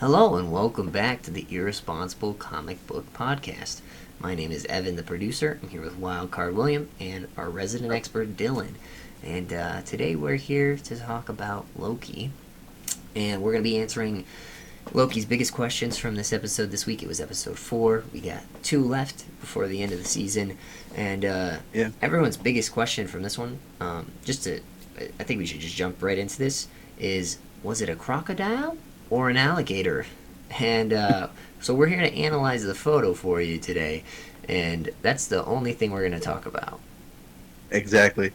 Hello and welcome back to the Irresponsible Comic Book Podcast. My name is Evan, the producer. I'm here with Wildcard William and our resident expert Dylan. And today we're here to talk about Loki. And we're going to be answering Loki's biggest questions from this episode this week. It was episode 4. We got 2 left before the end of the season. And everyone's biggest question from this one, I think we should just jump right into this, is was it a crocodile or an alligator? And so we're here to analyze the photo for you today, and that's the only thing we're going to talk about. Exactly.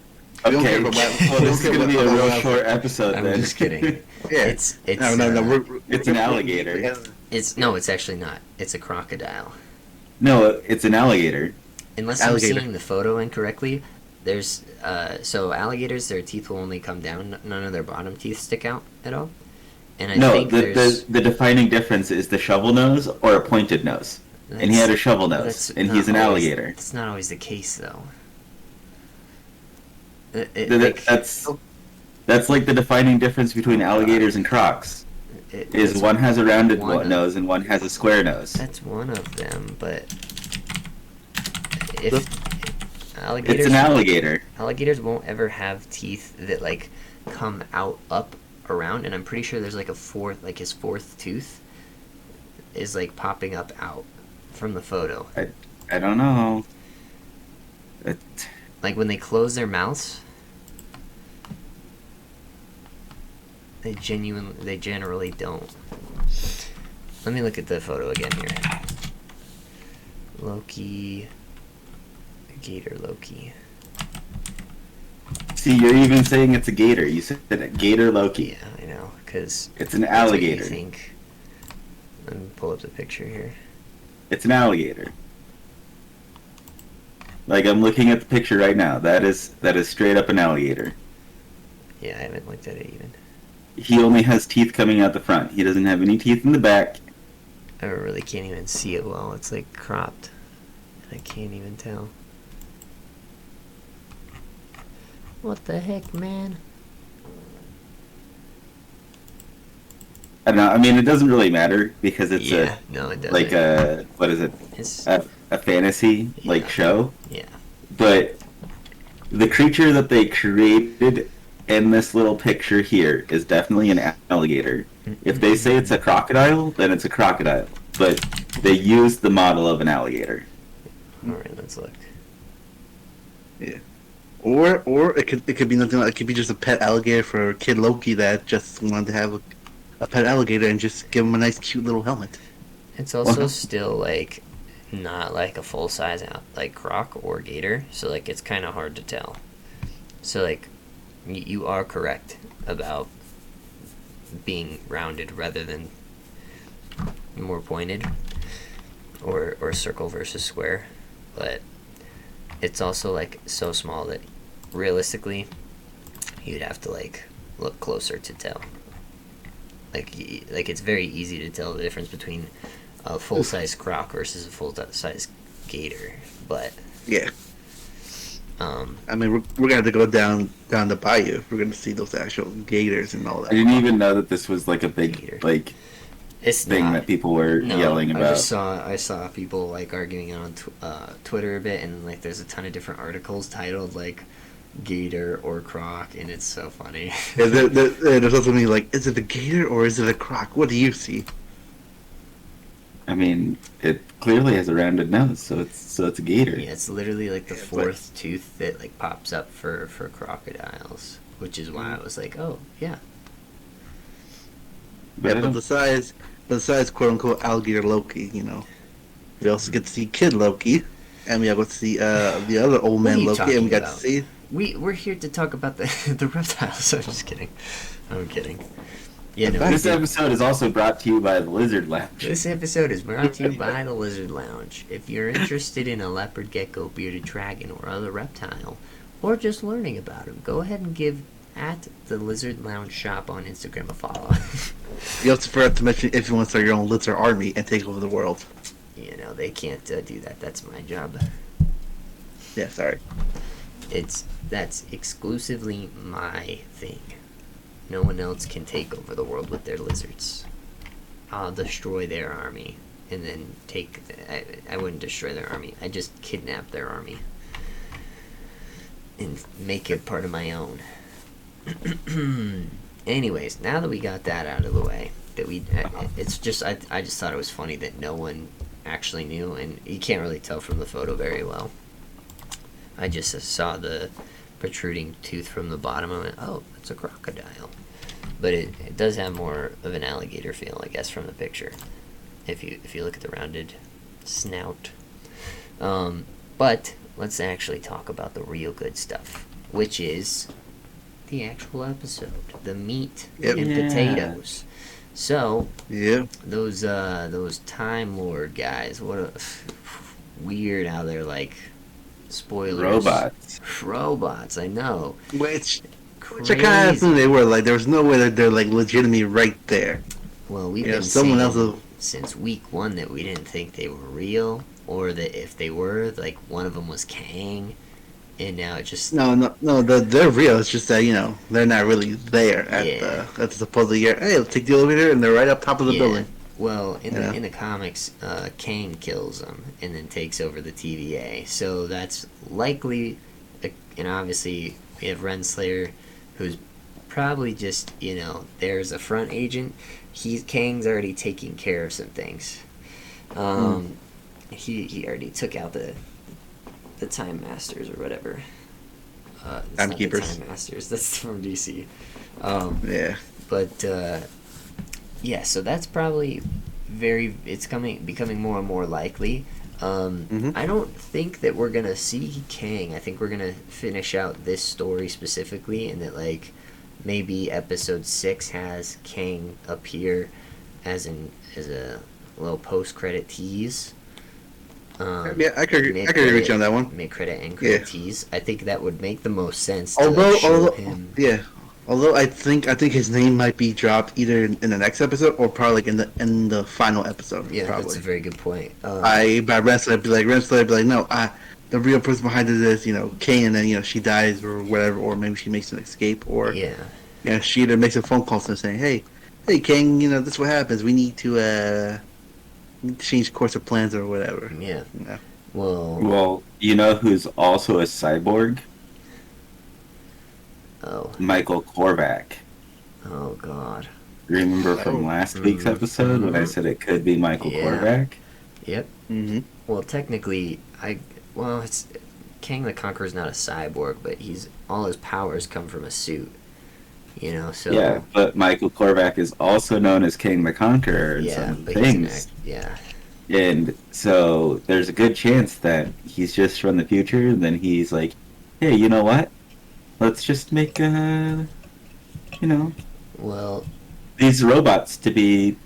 Okay, well, this is going to be a real short episode. I'm then. just kidding. Yeah. It's It's an alligator. No, it's actually not. It's a crocodile. No, it's an alligator. Unless Alligator. I'm seeing the photo incorrectly, there's so alligators, their teeth will only come down. None of their bottom teeth stick out at all. And I think the defining difference is the shovel nose or a pointed nose. And he had a shovel nose, and he's an alligator. It's not always the case, though. That's like the defining difference between alligators and crocs. One has a rounded nose and one has a square nose. That's one of them, but It's an alligator. Alligators won't ever have teeth that like come out up around, and I'm pretty sure there's like a fourth, like his fourth tooth is like popping up out from the photo. I don't know. Like when they close their mouths, they generally don't. Let me look at the photo again here. Loki, gator Loki. See, you're even saying it's a gator. You said gator Loki. Yeah, I know, because it's an alligator. What you think. Let me pull up the picture here. It's an alligator. Like, I'm looking at the picture right now. That is straight up an alligator. Yeah, I haven't looked at it even. He only has teeth coming out the front. He doesn't have any teeth in the back. I really can't even see it well. It's like cropped. I can't even tell. What the heck, man? I don't know. I mean, it doesn't really matter because it's it doesn't. like a, what is it? It's, a fantasy like show. Yeah. But the creature that they created in this little picture here is definitely an alligator. If they say it's a crocodile, then it's a crocodile. But they used the model of an alligator. All right, let's look. Yeah. Or it could be nothing. It could be just a pet alligator for kid Loki that just wanted to have a pet alligator and just give him a nice, cute little helmet. It's also still like not like a full size like croc or gator, so like it's kind of hard to tell. So like you are correct about being rounded rather than more pointed, or circle versus square, but it's also like so small that realistically you'd have to like look closer to tell. Like it's very easy to tell the difference between a full-size croc versus a full-size gator, but yeah. I mean, we're gonna have to go down the bayou. We're gonna see those actual gators and all that. I didn't even know that this was like a big Gator. like it's thing not. that people were yelling about. I saw people like arguing on Twitter a bit, and like there's a ton of different articles titled like gator or croc, and it's so funny. Yeah, there's also me like, is it a gator or is it a croc? What do you see? I mean, it clearly has a rounded nose, so it's a gator. Yeah, it's literally like the fourth tooth that like pops up for crocodiles, which is why I was like, oh yeah. But besides quote unquote alligator Loki, we also get to see kid Loki, and we got to see the other old man Loki, and we got to see. We're here to talk about the reptiles. I'm just kidding. I'm kidding. Yeah, this episode is also brought to you by the Lizard Lounge. This episode is brought to you by the Lizard Lounge. If you're interested in a leopard, gecko, bearded dragon, or other reptile, or just learning about them, go ahead and give at the Lizard Lounge shop on Instagram a follow. You also forgot to mention if you want to start your own lizard army and take over the world. They can't do that. That's my job. Yeah, sorry. That's exclusively my thing. No one else can take over the world with their lizards. I'll destroy their army and then take. I wouldn't destroy their army. I just kidnap their army and make it part of my own. Anyways, now that we got that out of the way, it's just I just thought it was funny that no one actually knew, and you can't really tell from the photo very well. I just saw the protruding tooth from the bottom. I went, oh, it's a crocodile, but it does have more of an alligator feel, I guess, from the picture. If you look at the rounded snout, but let's actually talk about the real good stuff, which is the actual episode, the meat and potatoes. So, those Time Lord guys, what a weird how they're like spoilers. Robots, I know. Which I kind of assumed they were. Like, there was no way that they're like legitimately right there. Well, we've been saying since week 1 that we didn't think they were real, or that if they were, like, one of them was Kang. And now it just no, they're real. It's just that they're not really there at the supposed year. Hey, let's take the elevator, and they're right up top of the building. Well, in the comics, Kang kills them and then takes over the TVA. So that's likely, and obviously we have Renslayer, who's probably just there's a front agent. Kang's already taking care of some things. He already took out the Time Masters or whatever. Timekeepers. Time Masters. That's from DC. But so that's probably it's becoming more and more likely. I don't think that we're gonna see Kang. I think we're gonna finish out this story specifically, and that like maybe episode 6 has Kang appear as a little post-credit tease. I could agree with you on that one. Mid-credit and credit tease. I think that would make the most sense. Although I think his name might be dropped either in the next episode or probably like in the final episode. Yeah, probably. That's a very good point. By Renslayer, I'd be like, no, the real person behind it is Kane, and then she dies or whatever, or maybe she makes an escape, or she either makes a phone call saying, hey Kane, this is what happens. We need to change course of plans or whatever. Yeah. Well, who's also a cyborg? Oh. Michael Korvac. Oh God. Remember from last week's episode when I said it could be Michael Korvac? Yep. Well, technically, it's Kang the Conqueror's not a cyborg, but all his powers come from a suit. So yeah, but Michael Korvac is also known as King the Conqueror in some things. And so there's a good chance that he's just from the future, and then he's like, hey, you know what? Let's just make these robots to be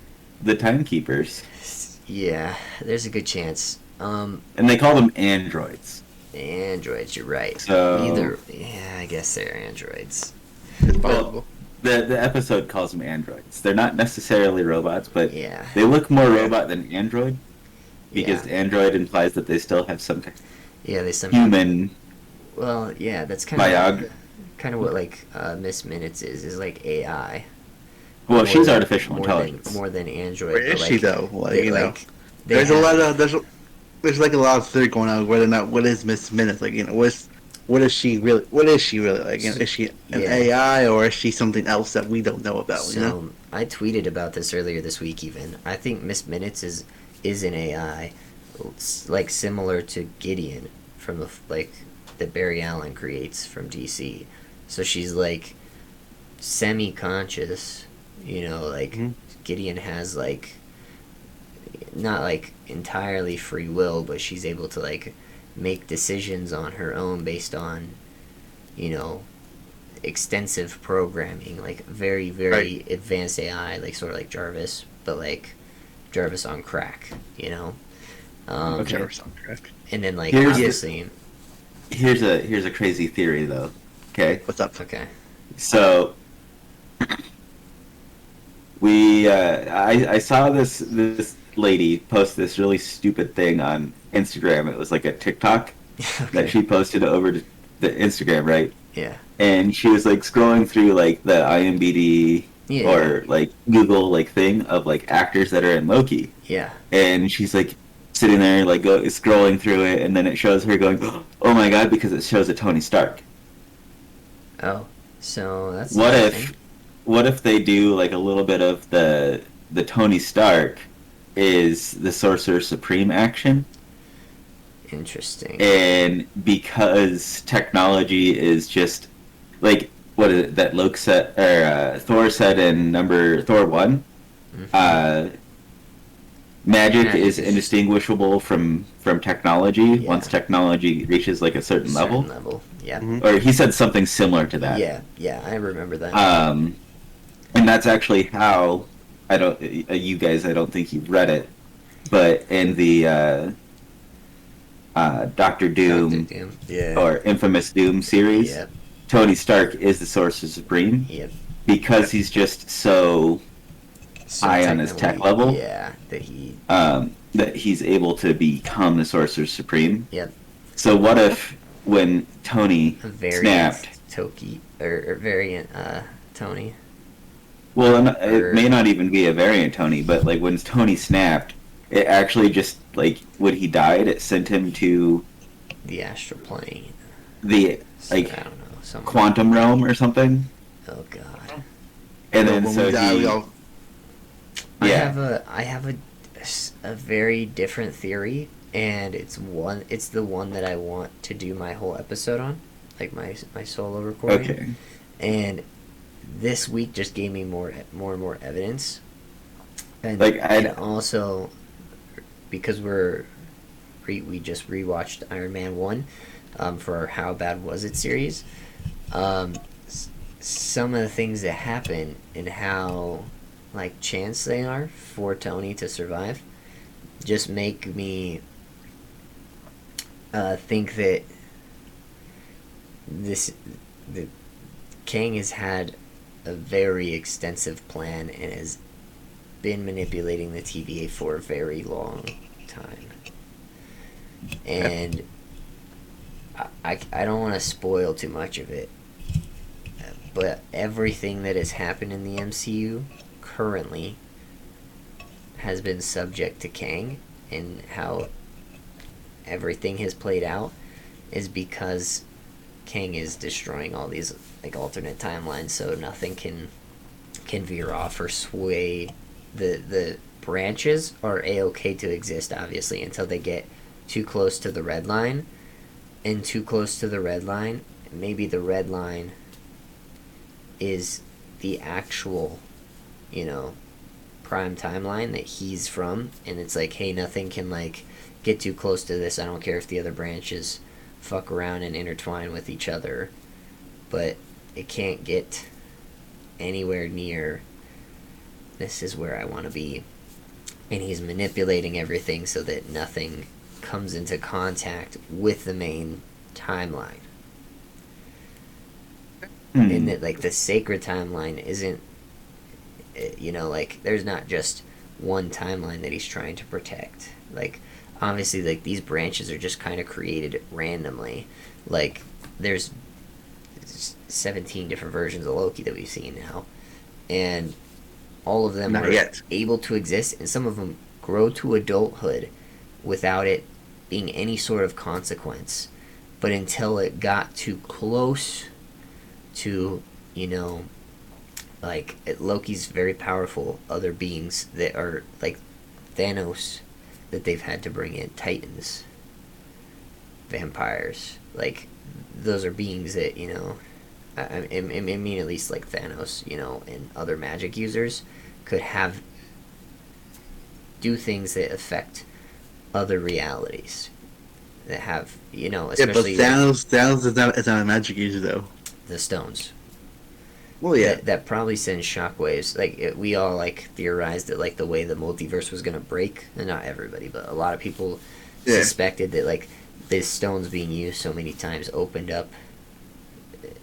the timekeepers. Yeah, there's a good chance. And they call them androids. Androids, you're right. So I guess they're androids. Well, the episode calls them androids. They're not necessarily robots, but they look more robot than android, because android implies that they still have some human. Well, that's kind of what like Miss Minutes is like AI. Well, she's artificial intelligence more than android. Where is she though? There's a lot of lot of theory going on whether or not what is Miss Minutes like. What is she really? What is she really like? Is she an AI or is she something else that we don't know about? So I tweeted about this earlier this week. Even I think Miss Minutes is an AI, like similar to Gideon from that Barry Allen creates from DC. So she's like semi-conscious, Gideon has like not like entirely free will, but she's able to like make decisions on her own based on extensive programming, like very very advanced AI, like sort of like Jarvis, but like Jarvis on crack, Jarvis on crack. And then like obviously here's a crazy theory though. Okay, what's up? Okay, so I saw this lady post this really stupid thing on Instagram. It was like a TikTok that she posted over to the Instagram, right? Yeah. And she was like scrolling through like the IMDb Yeah. or like Google like thing of like actors that are in Loki, Yeah. and she's like sitting there like scrolling through it, and then it shows her going, "Oh my god!" because it shows a Tony Stark. Oh, so that's What interesting. if, what if they do like a little bit of the Tony Stark is the Sorcerer Supreme action, Interesting. and because technology is just like what is it that Loki said or Thor said in number Thor 1, Mm-hmm. uh, magic Magic is is just indistinguishable from technology yeah, once technology reaches like a a certain certain level. level. Yeah. Hmm. Or he said something similar to that. Yeah. Yeah. I remember that. Um, and that's actually how I don't. You guys, I don't think you've read it, but in the Doctor Doctor Doom Doom. Yeah. or Infamous Doom series, Yep. Tony Stark is the Sorcerer Supreme Yep. because he's just so So high on his tech technically, level, yeah, that he. that he's able to become the Sorcerer Supreme. Yep. So what if when Tony A variant snapped? Toki or variant Tony. Well, it Or may not even be a variant Tony, but like when Tony snapped, it actually just like when he died, it sent him to the astral plane. the So, like I don't know. Some. quantum realm or something, Oh God. and So then when so we die, we he all. yeah. I have a very different theory, and it's the one that I want to do my whole episode on, like my solo recording. Okay. And this week just gave me more and more evidence, Like and I also because we just rewatched Iron Man 1 for our How Bad Was It series. Um, some of the things that happen and how like chance they are for Tony to survive just make me think that this the Kang has had a very extensive plan and has been manipulating the TVA for a very long time. And I don't want to spoil too much of it, but everything that has happened in the MCU currently has been subject to Kang, and how everything has played out is because Kang is destroying all these like alternate timelines, so nothing can veer off or sway. The branches are a-okay to exist, obviously, until they get too close to the red line, and too close to the red line, maybe the red line is the actual, you know, prime timeline that he's from, and it's like, hey, nothing can like get too close to this. I don't care if the other branches fuck around and intertwine with each other, but it can't get anywhere near this is where I want to be. And he's manipulating everything so that nothing comes into contact with the main timeline. And that like the sacred timeline isn't, you know, like there's not just one timeline that he's trying to protect. Like obviously like these branches are just kind of created randomly. Like there's 17 different versions of Loki that we've seen now, and all of them Not were yet. able to exist, and some of them grow to adulthood without it being any sort of consequence. But until it got too close to, you know, like Loki's very powerful other beings that are like Thanos that they've had to bring in, Titans, vampires, like those are beings that, you know, I mean at least like Thanos, you know, and other magic users could have do things that affect other realities that have, you know, especially Yeah, but Thanos is not a magic user though. the stones. Well, yeah. That probably sends shockwaves. Like we all like theorized that like the way the multiverse was gonna break, and not everybody, but a lot of people suspected that like the stones being used so many times opened up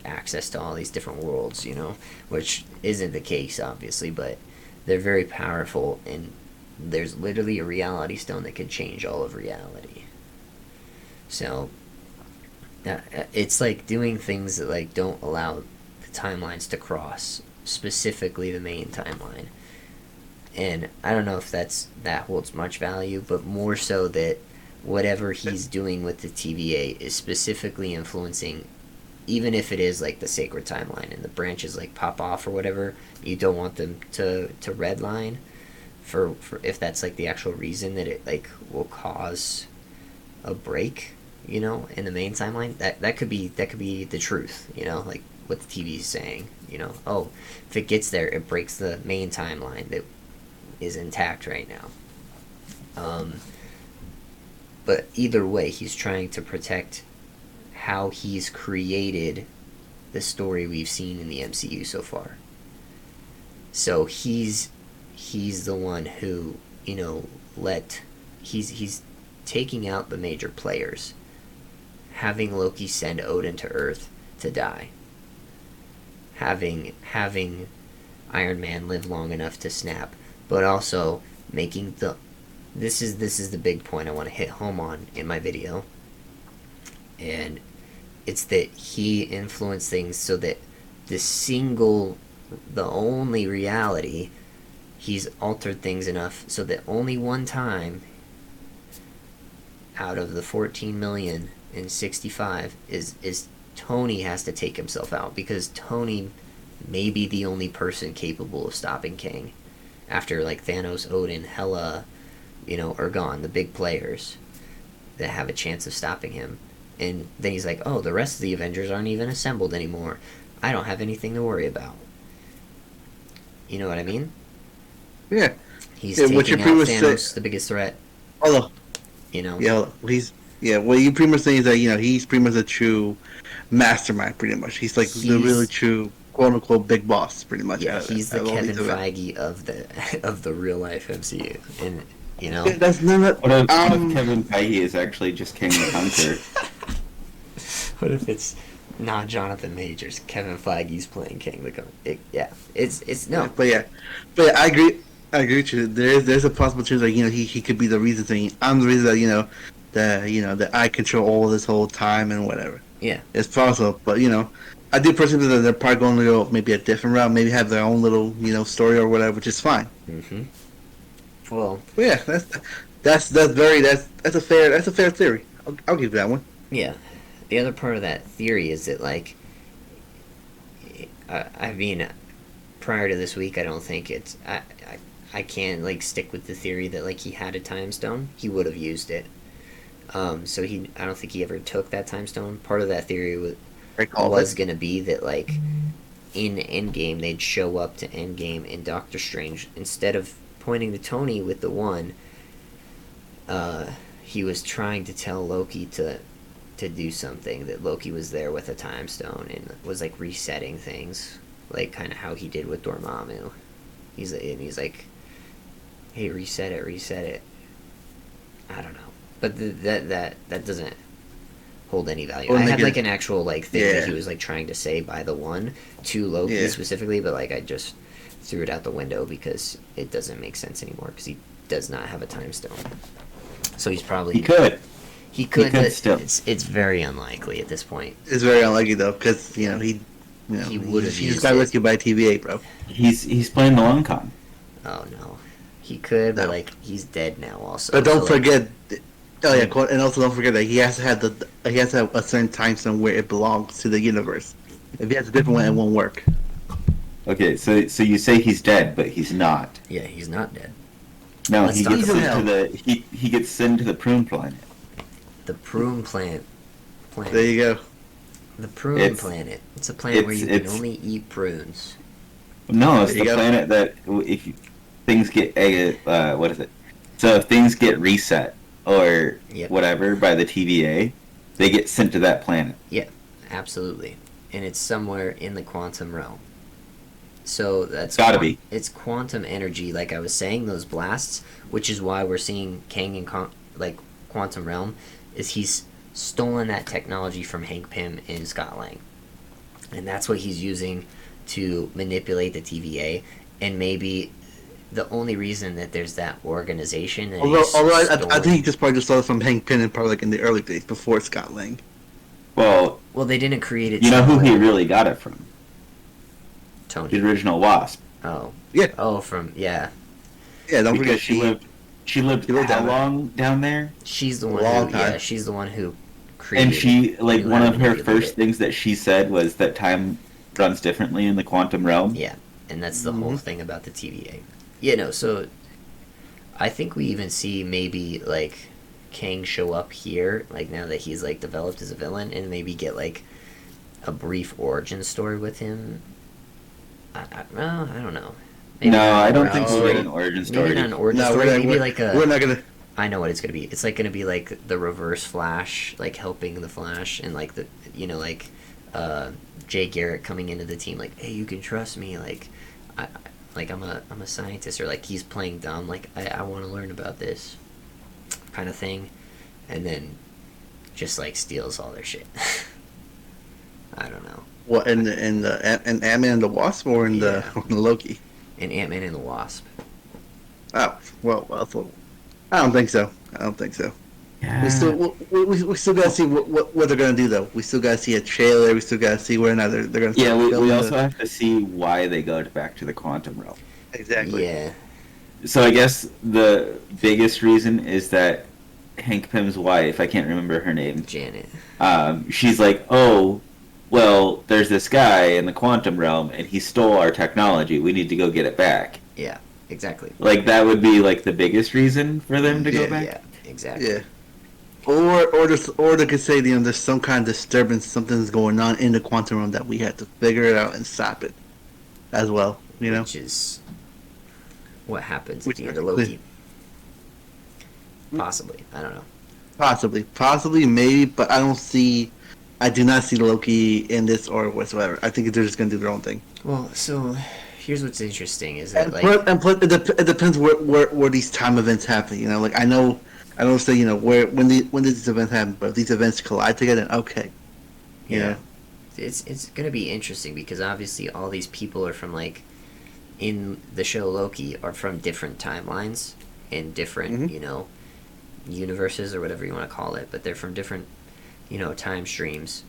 access to all these different worlds, you know, which isn't the case obviously, but they're very powerful, and there's literally a reality stone that can change all of reality. So it's like doing things that like don't allow the timelines to cross, specifically the main timeline. And I don't know if that holds much value, but more so that whatever he's doing with the TVA is specifically influencing, even if it is like the sacred timeline and the branches like pop off or whatever, you don't want them to redline for if that's like the actual reason that it like will cause a break, you know, in the main timeline. That could be the truth, you know, like what the TV is saying, you know. Oh, if it gets there, it breaks the main timeline that is intact right now. But either way, he's trying to protect how he's created the story we've seen in the MCU so far. So he's the one who, you know, he's taking out the major players, having Loki send Odin to Earth to die, having Iron Man live long enough to snap, but also making this is the big point I want to hit home on in my video, and it's that he influenced things so that the only reality, he's altered things enough so that only one time out of the 14 million in 65 is Tony has to take himself out, because Tony may be the only person capable of stopping Kang after like Thanos, Odin, Hela, you know, are gone, the big players that have a chance of stopping him. And then he's like, oh, the rest of the Avengers aren't even assembled anymore. I don't have anything to worry about. You know what I mean? Yeah. He's taking out Thanos, the biggest threat. Although, you know? Yeah, what you pretty much saying is that, you know, he's pretty much a true mastermind, pretty much. He's like the really true quote-unquote big boss, pretty much. Yeah, he's the Kevin Feige of the real-life MCU. And, you know? That's not... What if Kevin Feige is actually just King the Conqueror? What if it's not Jonathan Majors? Kevin Feige's playing King the Conqueror. Yeah, it's no. But I agree with you. There's a possible chance that, you know, he could be the reason saying, I'm the reason that I control all of this whole time and whatever. Yeah. It's possible, but, you know, I do personally think that they're probably going to go maybe a different route, maybe have their own little, you know, story or whatever, which is fine. Mm-hmm. Well, but yeah, that's a fair theory. I'll give you that one. Yeah. The other part of that theory is that, like, I mean, prior to this week, I don't think it's I can't like stick with the theory that like he had a time stone. He would have used it. So I don't think he ever took that time stone. Part of that theory was going to be that like in Endgame they'd show up to Endgame and Doctor Strange, instead of pointing to Tony with the one, he was trying to tell Loki to do something, that Loki was there with a time stone and was like resetting things, like kind of how he did with Dormammu. He's like, hey, reset it. I don't know, but that doesn't hold any value. I had like an actual like thing that he was like trying to say by the one to Loki specifically, but like I just threw it out the window because it doesn't make sense anymore, because he does not have a time stone. So he's probably he could still. It's very unlikely at this point. It's very unlikely though, because he would have. He just got rescued by TVA, bro. He's playing the long con. Oh no, he could, but like he's dead now also. But don't forget. Oh yeah, and also don't forget that he has to have a certain time zone where it belongs to the universe. If he has a different one, it won't work. Okay, so you say he's dead, but he's not. Yeah, he's not dead. No, he gets sent to the prune planet. The prune planet. There you go. The prune planet. It's a planet where you can only eat prunes. No, it's the planet that if things get what is it? So if things get reset or whatever by the TVA, they get sent to that planet. Yeah, absolutely, and it's somewhere in the quantum realm. So that's gotta be. It's quantum energy, like I was saying, those blasts, which is why we're seeing Kang in quantum realm. Is he's stolen that technology from Hank Pym and Scott Lang, and that's what he's using to manipulate the TVA. And maybe the only reason that there's that organization, although I think he just probably just stole it from Hank Pym, and probably like in the early days before Scott Lang. Well, they didn't create it. You know who he really got it from? Tony. the original Wasp. Oh. Yeah. Oh, from yeah. Yeah, don't Because forget she lived how long down there? She's the one Long who time. yeah, she's the one who created. And she like knew one how to of her manipulate first it. things that she said was that time runs differently in the quantum realm. Yeah, and that's the whole thing about the TVA. Yeah, no, so I think we even see maybe like Kang show up here, like now that he's like developed as a villain, and maybe get like a brief origin story with him. Well, I don't know. Maybe No, not an I don't origin think we'll story. get an origin story. Maybe not an origin No, story. we're, Maybe we're, like a. we're not gonna. I know what it's gonna be. It's like gonna be like the Reverse Flash, like helping the Flash, and like the like Jay Garrick coming into the team, like, hey, you can trust me, like, I'm a scientist, or like he's playing dumb, like I want to learn about this, kind of thing, and then just like steals all their shit. I don't know. What in Ant-Man and the Wasp or in the Loki? In Ant-Man and the Wasp. Oh well, I don't think so. Yeah. We still gotta see what they're gonna do though. We still gotta see a trailer. We still gotta see where or not they're gonna. Yeah, we filming also have to see why they go back to the quantum realm. Exactly. Yeah. So I guess the biggest reason is that Hank Pym's wife, I can't remember her name, Janet. she's like, oh, well, there's this guy in the quantum realm, and he stole our technology. We need to go get it back. Yeah. Exactly. Like, that would be, like, the biggest reason for them to go back? Yeah. Exactly. Yeah. Or they could say, there's some kind of disturbance, something's going on in the quantum realm that we have to figure it out and stop it, as well. Which is what happens at the end of Loki. Possibly, I don't know. Possibly, maybe, but I do not see Loki in this or whatsoever. I think they're just gonna do their own thing. Well, so here's what's interesting is that plus it depends where these time events happen. Like I don't say when these events happen, but if these events collide together, okay. Yeah. It's gonna be interesting because obviously all these people are from like in the show Loki are from different timelines and different universes or whatever you want to call it, but they're from different time streams,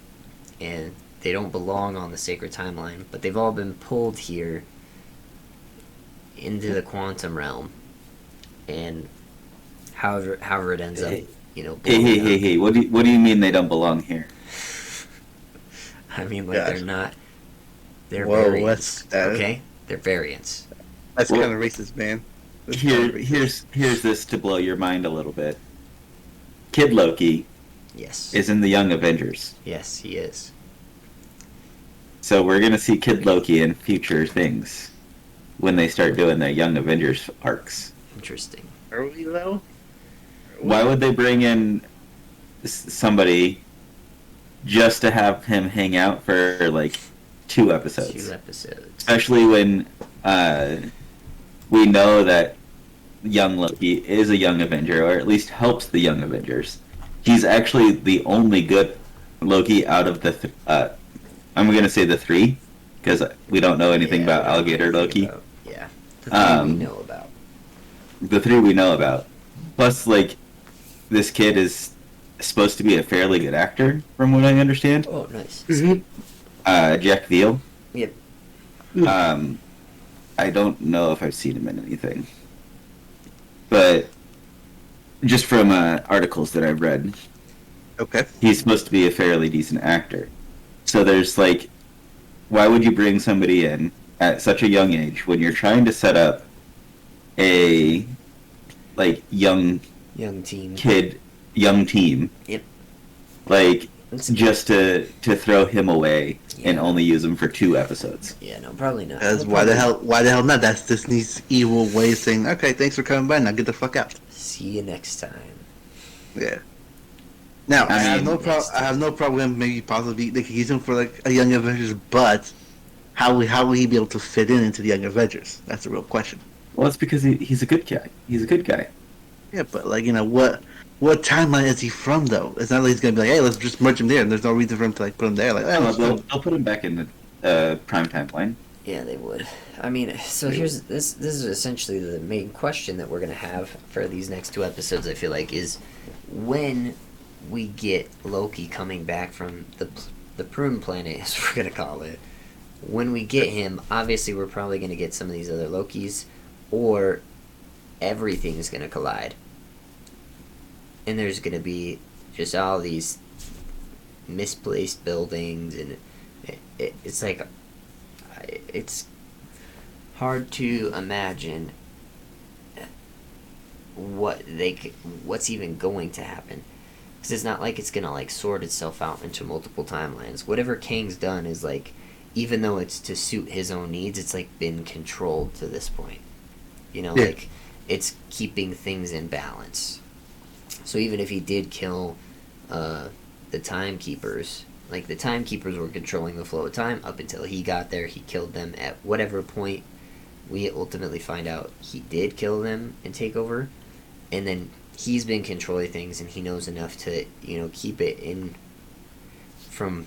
and they don't belong on the sacred timeline, but they've all been pulled here into the quantum realm, and however it ends up, Hey! What do you mean they don't belong here? I mean, like they're not. They're Whoa, variants. Okay, they're variants. That's kind of racist, man. Here's this to blow your mind a little bit. Kid Loki. Yes. Is in the Young Avengers. Yes, he is. So we're gonna see Kid Loki in future things when they start doing their Young Avengers arcs. Interesting. Are we though? Why would they bring in somebody just to have him hang out for like 2 episodes? 2 episodes. Especially when we know that young Loki is a Young Avenger, or at least helps the Young Avengers. He's actually the only good Loki out of the I'm going to say the 3, because we don't know anything about Alligator Loki. The 3 we know about. The 3 we know about. Plus, like, this kid is supposed to be a fairly good actor, from what I understand. Oh, nice. Jack Veal. Yep. I don't know if I've seen him in anything. But just from articles that I've read, okay, he's supposed to be a fairly decent actor. So there's like, why would you bring somebody in at such a young age when you're trying to set up a like young team? Yep. Like just to throw him away and only use him for 2 episodes. Yeah, no, probably not. Why the hell not? That's Disney's evil way of saying, okay, thanks for coming by, now get the fuck out. See you next time. Yeah. Now, I have no problem. Maybe possibly they could use him for like a Young Avengers, but how will he be able to fit into the Young Avengers? That's the real question. Well, it's because he's a good guy. He's a good guy. Yeah, but like what timeline is he from though? It's not like he's gonna be like, hey, let's just merge him there, and there's no reason for him to like put him there. Like, they'll put him back in the prime timeline. Yeah, they would. I mean, so here's this is essentially the main question that we're gonna have for these next 2 episodes. I feel like is when we get Loki coming back from the prune planet, as we're gonna call it, when we get him, obviously we're probably going to get some of these other Lokis, or everything's going to collide. And there's going to be just all these misplaced buildings, and it's like, it's hard to imagine what's even going to happen, because it's not like it's gonna like sort itself out into multiple timelines. Whatever Kang's done is like, even though it's to suit his own needs, it's like been controlled to this point. Like it's keeping things in balance. So even if he did kill the timekeepers, like the timekeepers were controlling the flow of time up until he got there. He killed them at whatever point we ultimately find out he did kill them and take over, and then he's been controlling things, and he knows enough to keep it in from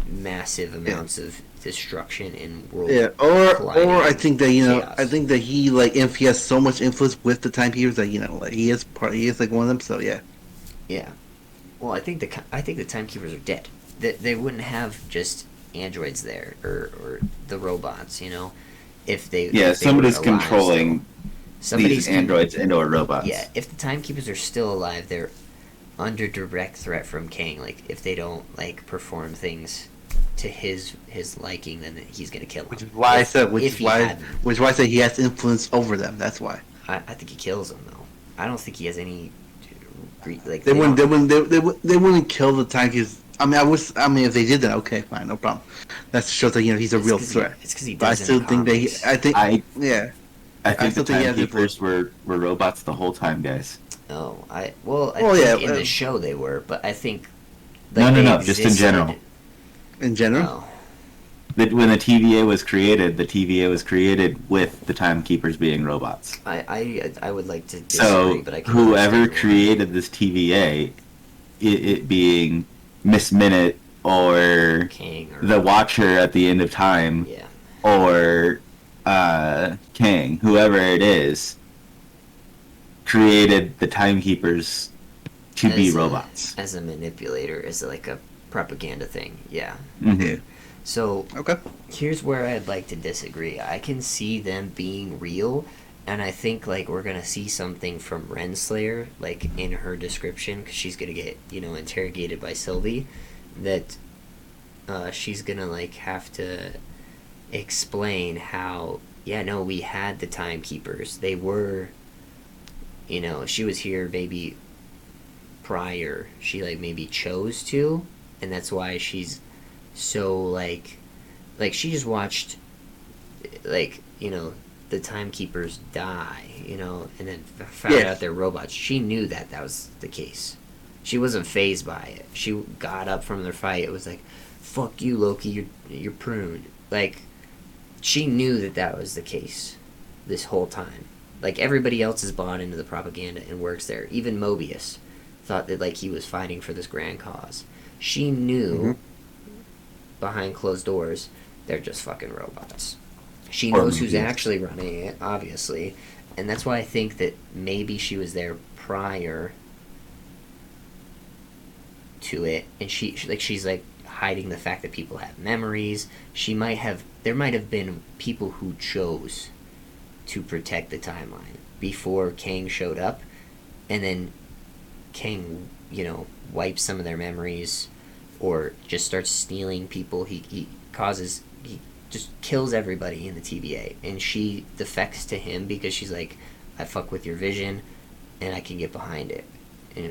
massive amounts of destruction and world. Yeah, or I think that if he has so much influence with the timekeepers that like he is like one of them. So yeah. Yeah. Well, I think the timekeepers are dead. They wouldn't have just androids there, or the robots. If they somebody's controlling these androids into robots. Yeah, if the timekeepers are still alive, they're under direct threat from Kang. Like if they don't perform things to his liking, then he's gonna kill them. Which is why I said he has influence over them. That's why. I think he kills them though. I don't think he has any. They wouldn't kill the timekeepers. I mean, if they did that, okay, fine, no problem. That shows that he's a real threat. It's because he doesn't. But I still think that I think the timekeepers were robots the whole time, guys. Oh, I think in the show they were, but I think no, just in general. In general. Oh. When the TVA was created with the timekeepers being robots. I would like to disagree, but I can whoever created this TVA, it being Miss Minute or Kang or the Watcher at the end of time, or Kang, whoever it is, created the timekeepers to be robots as a manipulator, as like a propaganda thing. Yeah. Mm-hmm. So okay, here's where I'd like to disagree. I can see them being real, and I think we're gonna see something from Renslayer, in her description, because she's gonna get interrogated by Sylvie, that she's gonna have to explain how we had the timekeepers. They were, she was here maybe prior. She maybe chose to, and that's why she's so she just watched the timekeepers die, and then found out they're robots. She knew that was the case. She wasn't phased by it. She got up from their fight. It was like, fuck you, Loki, you're pruned. She knew that was the case this whole time. Everybody else is bought into the propaganda and works there. Even Mobius thought that he was fighting for this grand cause. She knew behind closed doors they're just fucking robots. She knows who's actually running it, obviously, and that's why I think that maybe she was there prior to it, and she's hiding the fact that people have memories. There might have been people who chose to protect the timeline before Kang showed up, and then Kang wipes some of their memories, or just starts stealing people. He just kills everybody in the TVA, and she defects to him because she's like, I fuck with your vision and I can get behind it,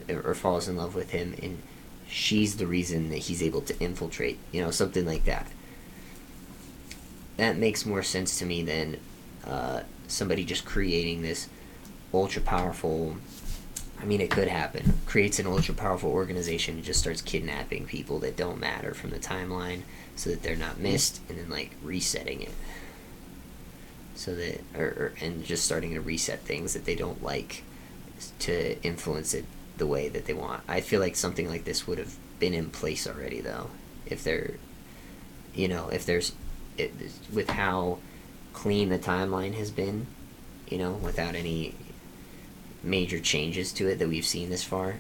or falls in love with him, and she's the reason that he's able to infiltrate, something like that. That makes more sense to me than somebody just creating this ultra powerful, I mean, it could happen, creates an ultra powerful organization and just starts kidnapping people that don't matter from the timeline so that they're not missed, and then resetting it, so that and just starting to reset things that they don't like to influence it the way that they want. I feel like something like this would have been in place already, though, if there's with how clean the timeline has been, without any major changes to it that we've seen this far.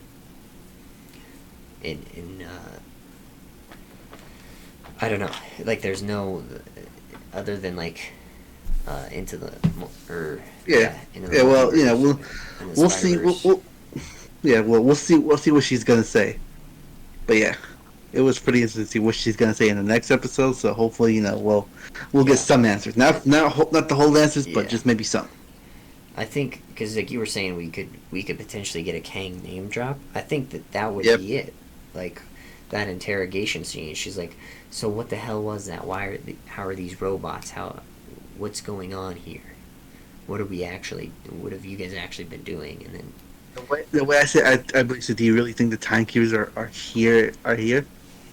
I don't know. Like, there's no other than like into the or into the Well, we'll see. Spider-Verse. We'll see what she's gonna say. But yeah, it was pretty interesting to see what she's gonna say in the next episode. So hopefully, we'll get some answers. Not the whole answers, but just maybe some. I think because like you were saying, we could potentially get a Kang name drop. I think that would be it. Like that interrogation scene. She's like, "So what the hell was that? How are these robots? What's going on here? What have you guys actually been doing?" And then the way I said, I believe. So, do you really think the timekeepers are here?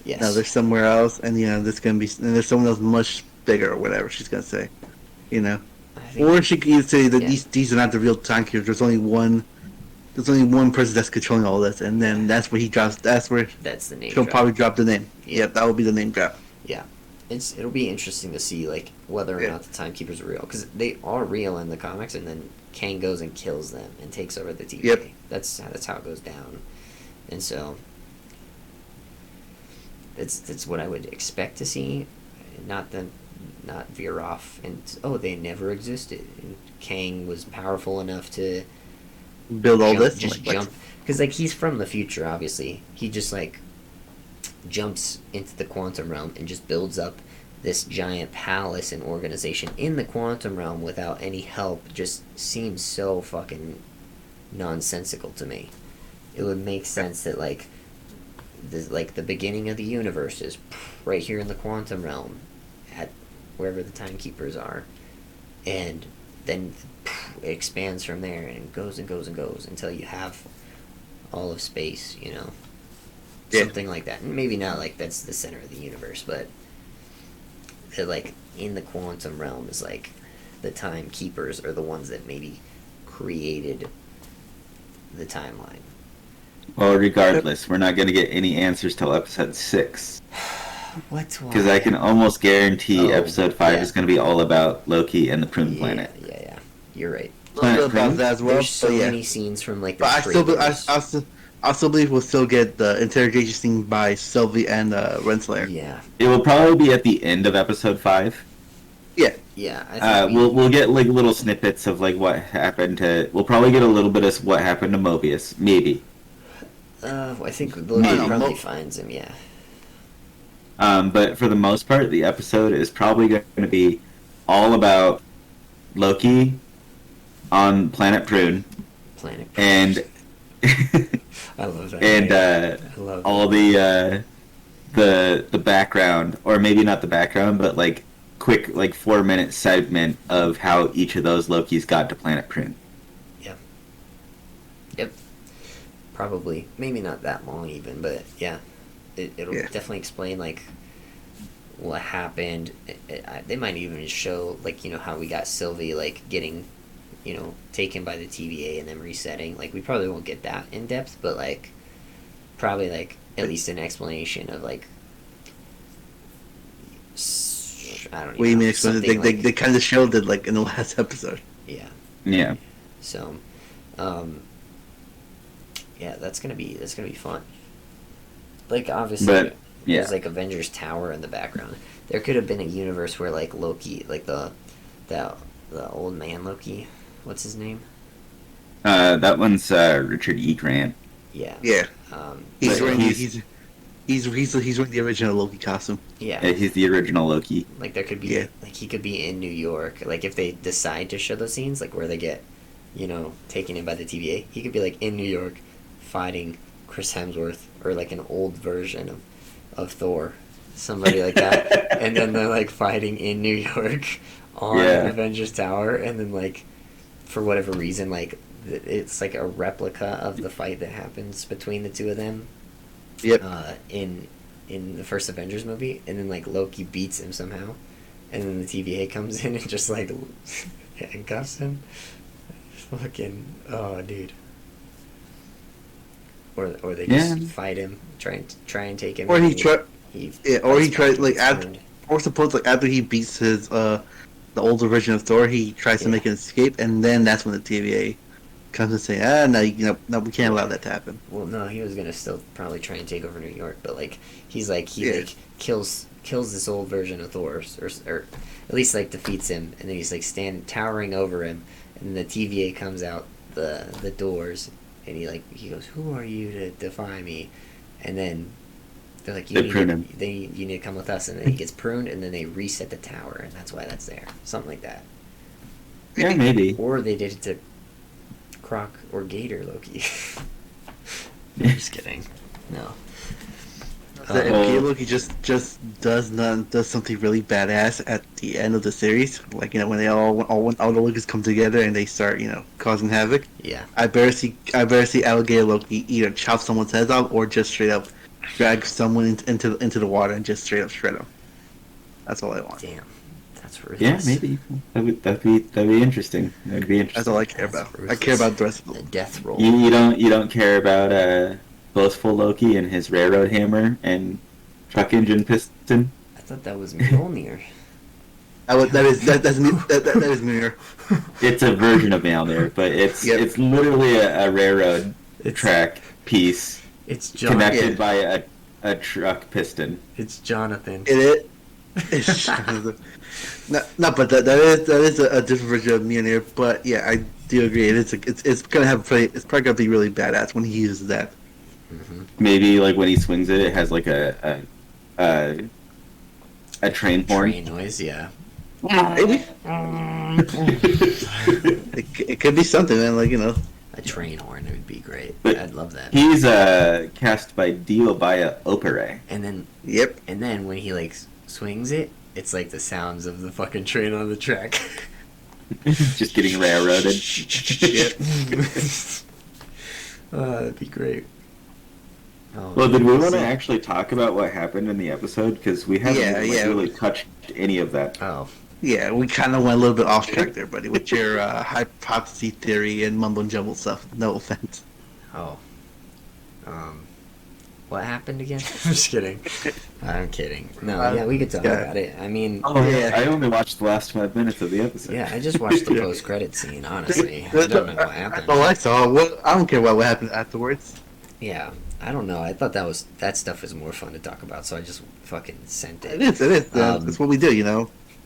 Yes. No, they're somewhere else, and there's gonna be and there's someone else much bigger or whatever she's gonna say. Or she could either say that these are not the real timekeepers. There's only one person that's controlling all this, and then that's where he drops. That's the name. She'll probably drop the name. Yep, that will be the name drop. Yeah, it'll be interesting to see like whether or not the timekeepers are real, because they are real in the comics, and then Kang goes and kills them and takes over the TVA. Yep. That's how it goes down, and so that's what I would expect to see, not veer off and they never existed. And Kang was powerful enough to build all this, jump, because like he's from the future. Obviously, he just like jumps into the quantum realm and just builds up this giant palace and organization in the quantum realm without any help. Just seems so fucking nonsensical to me. It would make sense that like the beginning of the universe is right here in the quantum realm at wherever the timekeepers are, and then it expands from there and goes and goes and goes until you have all of space, something like that. And maybe not like that's the center of the universe, but like in the quantum realm is like the timekeepers are the ones that maybe created the timeline. Well, regardless, we're not going to get any answers till episode 6. What's why? Because I can almost guarantee episode 5 is going to be all about Loki and the Prune Planet. Yeah. You're right. Planet about that as well. There's so many scenes from like the But I still believe we'll still get the interrogation scene by Sylvie and Renslayer. Yeah. It will probably be at the end of episode 5. Yeah. Yeah. I think we'll get like little snippets of like what happened to. We'll probably get a little bit of what happened to Mobius, maybe. I think Loki probably finds him. Yeah. But for the most part, the episode is probably going to be all about Loki on Planet Prune. And I love that. And I love all the background, or maybe not the background, but like quick 4-minute segment of how each of those Lokis got to Planet Prune. Yeah. Yep. Probably. Maybe not that long even, but yeah. It'll definitely explain like what happened. They might even show like how we got Sylvie like getting taken by the TVA and then resetting. Like we probably won't get that in depth, but like probably like at least an explanation of like I don't know. What do you mean explain? They kind of showed it like in the last episode. Yeah. Yeah. So, yeah, that's gonna be fun. Like obviously, there's like Avengers Tower in the background. There could have been a universe where like Loki, like the old man Loki, what's his name? That one's Richard E. Grant. Yeah. Yeah. He's wearing the original Loki costume. Yeah. He's the original Loki. Like there could be like he could be in New York. Like if they decide to show those scenes, like where they get, taken in by the TVA, he could be like in New York, fighting Chris Hemsworth or like an old version of Thor, somebody like that, and then they're like fighting in New York on Avengers Tower, and then like for whatever reason like it's like a replica of the fight that happens between the two of them. Yep. In the first Avengers movie, and then like Loki beats him somehow, and then the TVA comes in and just like handcuffs him. Fucking dude. Or they just fight him, try and take him. Or he tried like after he beats his the older version of Thor, he tries to make an escape, and then that's when the TVA comes and say, no, no, we can't allow that to happen. Well, no, he was gonna still probably try and take over New York, but like he kills this old version of Thor, or at least like defeats him, and then he's like towering over him, and the TVA comes out the doors, and he goes, "Who are you to defy me?" And then they're like, you need to come with us, and then he gets pruned, and then they reset the tower, and that's why that's there, something like that. Yeah, maybe. Or they did it to Croc or Gator Loki. Just kidding. No. Loki just does something really badass at the end of the series, like when they all the Lokis come together and they start causing havoc. Yeah. I better see Alligator Loki either chop someone's heads off or just straight up drag someone into the water and just straight up shred them. That's all I want. Damn. That's ruthless. Yeah, maybe that'd be interesting. That'd be interesting. That's all I care about. I care about the rest of the death roll. You don't care about boastful Loki and his railroad hammer and truck engine piston. I thought that was Mjolnir. That is Mjolnir. It's a version of Mjolnir, but it's literally a railroad track piece. It's connected by a truck piston. It's Jonathan. It's Jonathan. No, but that is a different version of Mjolnir. But yeah, I do agree. It's probably gonna be really badass when he uses that. Mm-hmm. Maybe like when he swings it, it has like a train horn. Train noise, yeah. Maybe. it could be something, man. A train horn, it would be great. But I'd love that. He's cast by Dio Baya Opere. And then yep. And then when he swings it, it's like the sounds of the fucking train on the track. Just getting railroaded. Yep. That'd be great. Oh, well, did we want to actually talk about what happened in the episode? Because we haven't really touched any of that. Oh. Yeah, we kind of went a little bit off track there, buddy, with your hypothesis theory and mumbo jumble stuff. No offense. Oh. What happened again? I'm just kidding. I'm kidding. No, yeah, we could talk about it. I mean... Oh, yeah. I only watched the last 5 minutes of the episode. Yeah, I just watched the post-credit scene, honestly. I don't know what happened. Oh, I saw. I don't care what happened afterwards. Yeah, I don't know. I thought that stuff was more fun to talk about, so I just fucking sent it. It is. That's what we do,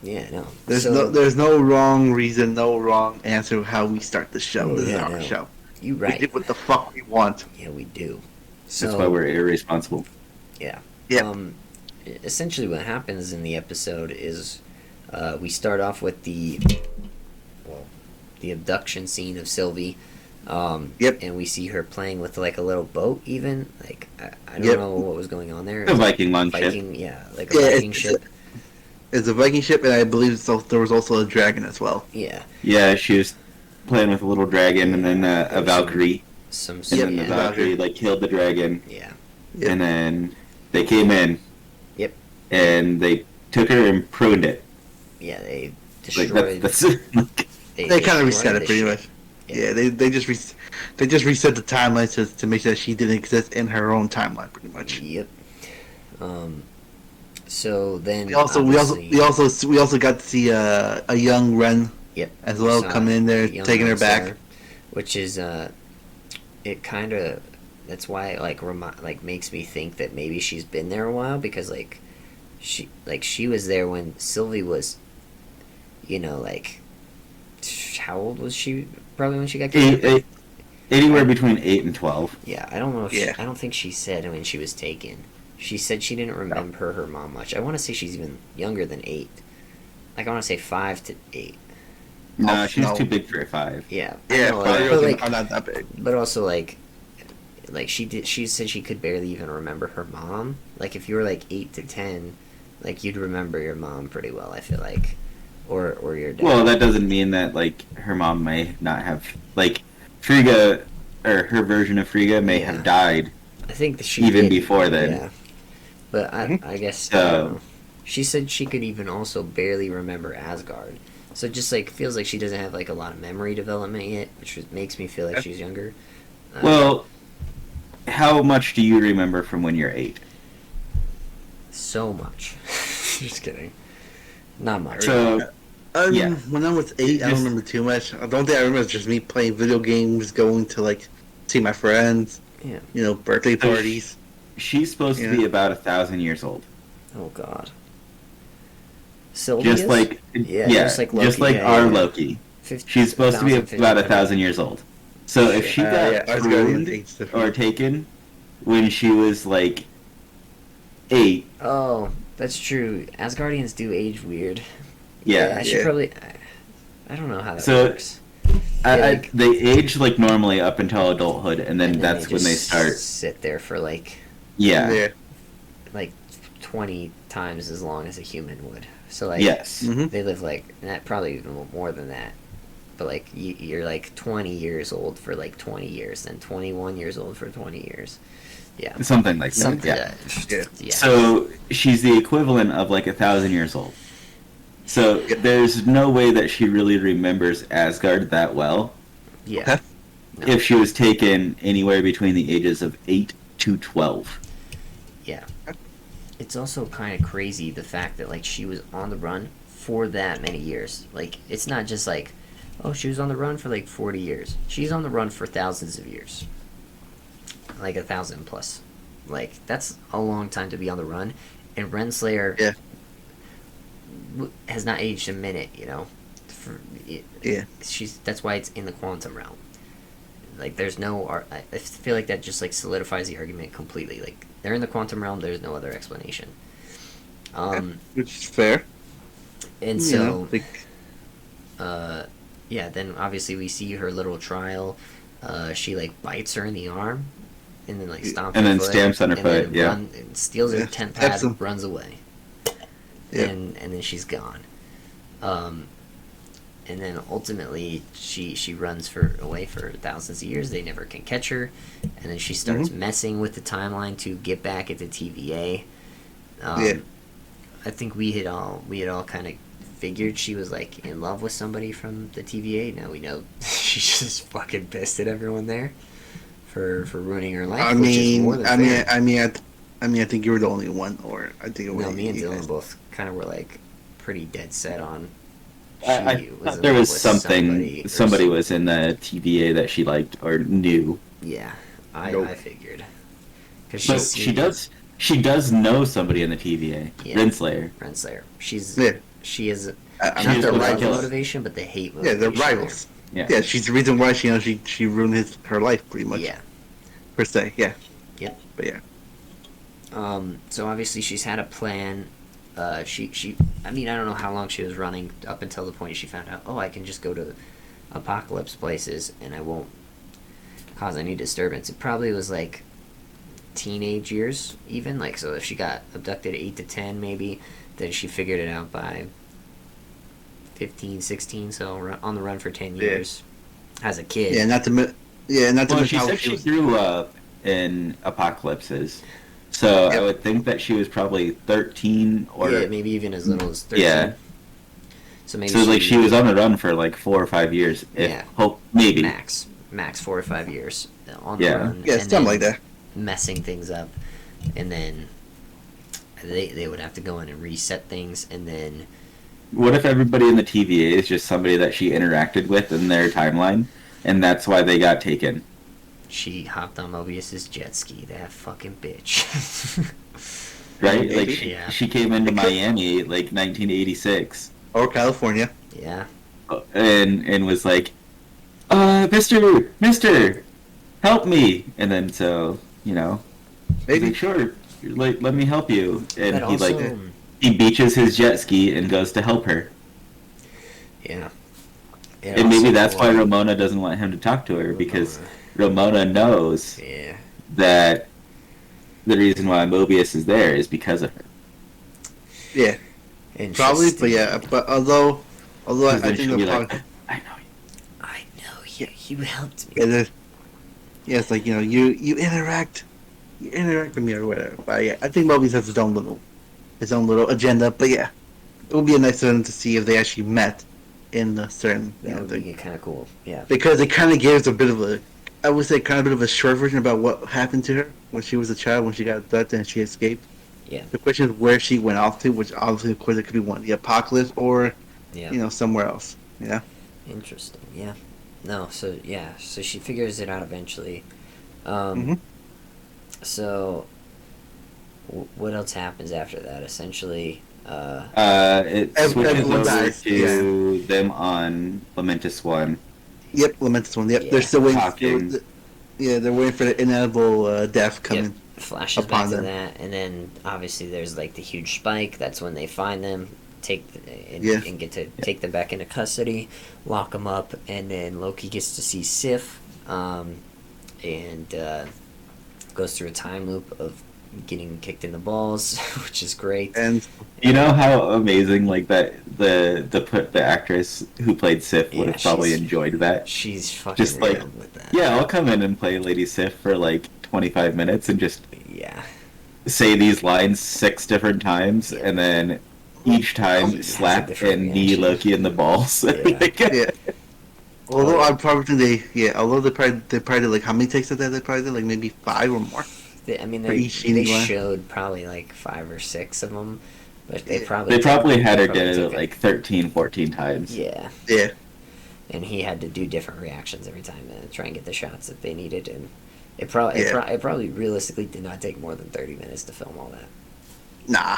Yeah, no. There's no wrong reason, no wrong answer how we start the show. This is our show. You right. We do what the fuck we want. Yeah, we do. So, that's why we're irresponsible. Yeah. Yeah. Essentially, what happens in the episode is we start off with the abduction scene of Sylvie. Yep. And we see her playing with like a little boat. Even I don't know what was going on there. A Viking ship. Yeah, like a Viking ship. It's a Viking ship, and I believe there was also a dragon as well. Yeah. Yeah, she was playing with a little dragon, and then a Valkyrie. And then the Valkyrie killed the dragon. Yeah. Yep. And then they came in. Yep. And they took her and pruned it. Yeah, they destroyed. They kind of reset it pretty much. Yeah, they just reset the timeline to make sure that she didn't exist in her own timeline, pretty much. Yep. So then we also got to see a young Ren. Yep. As well, coming in there, taking her back. Which is it kind of, that's why it makes me think that maybe she's been there a while, because she was there when Sylvie was, how old was she? Probably when she got killed. Anywhere between 8 and 12. Yeah, I don't know. I don't think she said when she was taken. She said she didn't remember her mom much. I want to say she's even younger than 8. I want to say 5 to 8. No, she's too big for a 5. Yeah. I'm not that big. But also she said she could barely even remember her mom. Like if you were 8 to 10, you'd remember your mom pretty well, I feel like. Or your dad. Well, that doesn't mean that her mom may not have Frigga, or her version of Frigga may have died. I think that she even did, before then. Yeah. But I guess she said she could even also barely remember Asgard. So it just feels like she doesn't have a lot of memory development yet, which makes me feel like she's younger. Well, how much do you remember from when you're 8? So much. Just kidding. Not much. So Yeah. When I was 8, I don't remember too much. The only thing I remember is just me playing video games, going to like see my friends. Yeah. You know, birthday parties. She's supposed to be about 1,000 years old. Oh God. Sylvia. Just like just like our Loki. She's supposed to be about 1,000 years old. So if she got pruned or taken when she was like 8. Oh, that's true. Asgardians do age weird. Yeah. I should probably. I don't know how that works. They age like normally up until adulthood, and then that's when they start sit there for like like 20 times as long as a human would. So like they live like probably even more than that. But like you're like 20 years old for like 20 years, then 21 years old for 20 years. Yeah, something like that. Yeah. So she's the equivalent of like 1,000 years old. So there's no way that she really remembers Asgard that well. Yeah. No. If she was taken anywhere between the ages of 8 to 12. Yeah. It's also kind of crazy the fact that like she was on the run for that many years. Like it's not just like, oh, she was on the run for like 40 years. She's on the run for thousands of years. Like 1,000 plus. Like that's a long time to be on the run. And Renslayer has not aged a minute, you know. That's why it's in the quantum realm. Like there's no I feel like that just like solidifies the argument completely. Like they're in the quantum realm, there's no other explanation. Which is fair. And so then obviously we see her little trial. She like bites her in the arm and then like stamps and then stamps on her foot, and steals her tent pad, runs away. And then she's gone. And then ultimately she runs away for thousands of years. They never can catch her, and then she starts messing with the timeline to get back at the TVA. I think we had all kind of figured she was like in love with somebody from the TVA. Now we know she's just fucking pissed at everyone there for ruining her life. I think you were the only one, or I think it was. No, me and Dylan both kind of were like pretty dead set on. I thought there was somebody was in the TVA that she liked or knew. Yeah, I figured. Because she does know somebody in the TVA. Yeah. Renslayer. She is not the love motivation, but the hate motivation. Yeah, they're rivals. Yeah, she's the reason why she ruined her life pretty much. Yeah. Per se, yeah. Yep. But yeah. So obviously she's had a plan. I mean, I don't know how long she was running up until the point she found out, I can just go to apocalypse places and I won't cause any disturbance. It probably was like teenage years even, like, so if she got abducted 8 to 10 maybe, then she figured it out by 15, 16, so on the run for 10 years as a kid. She said she grew up in apocalypses. So I would think that she was probably 13 or maybe even as little as 13. Yeah. So maybe she was on the run for like 4 or 5 years. Maybe max 4 or 5 years on the run. Yeah, something like that. Messing things up, and then they would have to go in and reset things, and then. What if everybody in the TVA is just somebody that she interacted with in their timeline, and that's why they got taken? She hopped on Mobius's jet ski. That fucking bitch. Right? Like, she came into Miami, like, 1986. Or California. Yeah. And was like, Mister, help me! And then, so, maybe. Like, sure, like, let me help you. And he beaches his jet ski and goes to help her. Yeah. And maybe that's why Ramona doesn't want him to talk to her, because Ramona knows that the reason why Mobius is there is because of her. Yeah. Probably, but although I think I know you helped me. It's like, you interact with me or whatever. But yeah, I think Mobius has his own little agenda. But yeah, it would be a nice one to see if they actually met in a certain. That would be kind of cool. Yeah. Because it kind of gives a bit of a short version about what happened to her when she was a child, when she got abducted and she escaped. Yeah. The question is where she went off to, which obviously, of course, it could be one, the apocalypse or Yeah. somewhere else. Yeah. Interesting. Yeah. No. So yeah. So she figures it out eventually. Um. Mm-hmm. So what else happens after that? Essentially. It switches Everyone over dies. Yeah. to them on Lamentus One. Yep. Lamentus one. Yep. They're Yeah. still waiting. Talking. Yeah, they're waiting for the inevitable death Yep. coming Flashes back upon to them. that, and then obviously there's like the huge spike. That's when they find them, Yeah. and get to take them back into custody, lock them up, and then Loki gets to see Sif, and goes through a time loop of getting kicked in the balls, which is great. And You know how amazing like that the actress who played Sif would Yeah, have probably she's- enjoyed that. She's fucking Just like with that. yeah, I'll come in and play Lady Sif for like 25 minutes and just Yeah. say these lines 6 different times, Yeah. and then each time Has a slap different and knee reaction. Loki in the balls. Yeah. yeah. Although Oh, yeah. I probably although they probably did like how many takes did they probably did like maybe 5 or more. I mean, For they each scene line. showed probably like 5 or 6 of them, but they Yeah. probably They probably had her probably did took it like 13, 14 times. Yeah, Yeah. and he had to do different reactions every time to try and get the shots that they needed, and it Yeah. probably realistically did not take more than 30 minutes to film all that. Nah,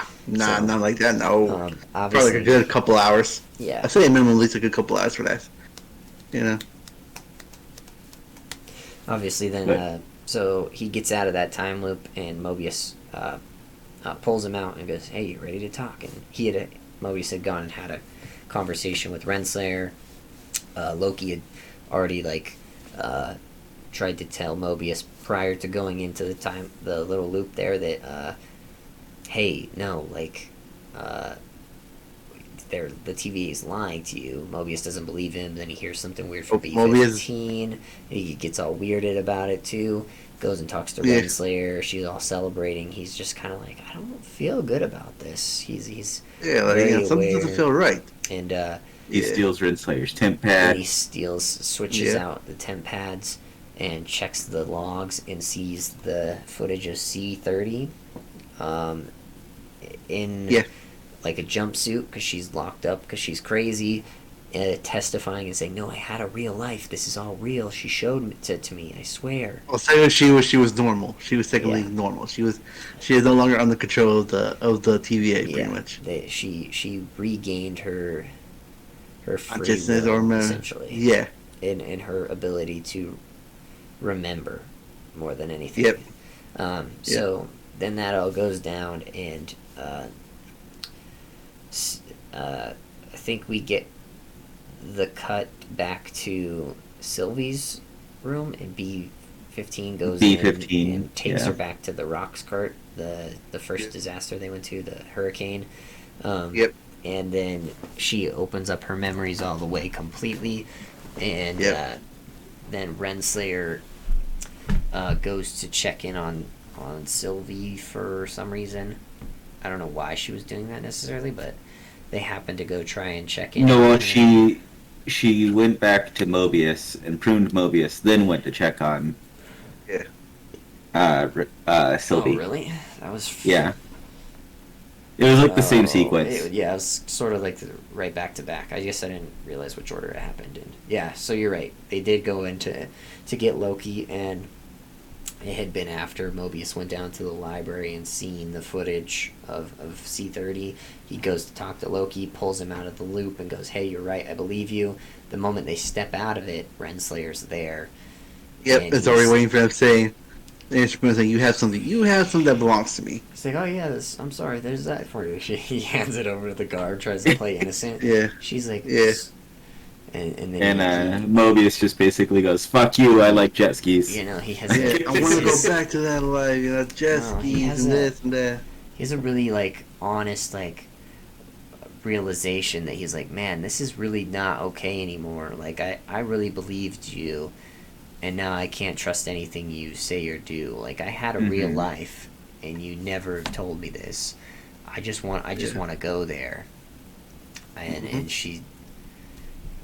So, not like that. No, probably like Obviously, a good couple hours. yeah, I say a minimum at least a good couple hours for that. You know. obviously then But- so he gets out of that time loop, and Mobius pulls him out and goes, "Hey, you ready to talk?" And Mobius had gone and had a conversation with Renslayer. Loki had already tried to tell Mobius prior to going into the little loop there that hey, no, the TV is lying to you. Mobius doesn't believe him. Then he hears something weird from B-15. He gets all weirded about it too. Goes and talks to Yeah. Renslayer. She's all celebrating. He's just kind of like, I don't feel good about this. He's Yeah, like very something aware. doesn't feel right. And He Yeah. steals Rinslayer's temp then he pad. switches Yeah. out the temp pads and checks the logs and sees the footage of C-30 in Yeah. like a jumpsuit because she's locked up because she's crazy, testifying and saying, "No, I had a real life. This is all real. She showed it to me. I swear." Well, say she was normal. She was technically Yeah. normal. She is no longer under control of the TVA pretty much. She regained her free Consciousness will, or essentially. Yeah. In her ability to remember more than anything. Yep. So then that all goes down, and I think we get the cut back to Sylvie's room, and B-15 goes B-15, in and takes yeah. her back to the Rocks cart, the first Yep. disaster they went to, the hurricane. Yep. And then she opens up her memories all the way completely, and Yep. then Renslayer goes to check in on Sylvie for some reason. I don't know why she was doing that necessarily, but they happened to go try and check in. No, she went back to Mobius and pruned Mobius, then went to check on Sylvie. Oh, really? That was. Yeah. It was like the same sequence. Yeah, it was sort of like right back to back. I guess I didn't realize which order it happened in. Yeah, so you're right. They did go in to get Loki, and it had been after Mobius went down to the library and seen the footage of C-30. He goes to talk to Loki, pulls him out of the loop, and goes, "Hey, you're right. I believe you." The moment they step out of it, Renslayer's there. Yep. and It's already he's- waiting for them saying. And she's saying, "You have something that belongs to me." He's like, "Oh yeah, I'm sorry. There's that for you." He hands it over to the guard, tries to play innocent. Yeah. She's like, Yeah. and then And Mobius just basically goes, "Fuck you, I like jet skis." he has Yeah, a, I want to go back to that life, jet No, he skis has and a- this and that. he has a really honest realization that he's like, man, this is really not okay anymore. I really believed you, and now I can't trust anything you say or do. I had a real Mhm. life, and you never told me this. I just want to go there. And she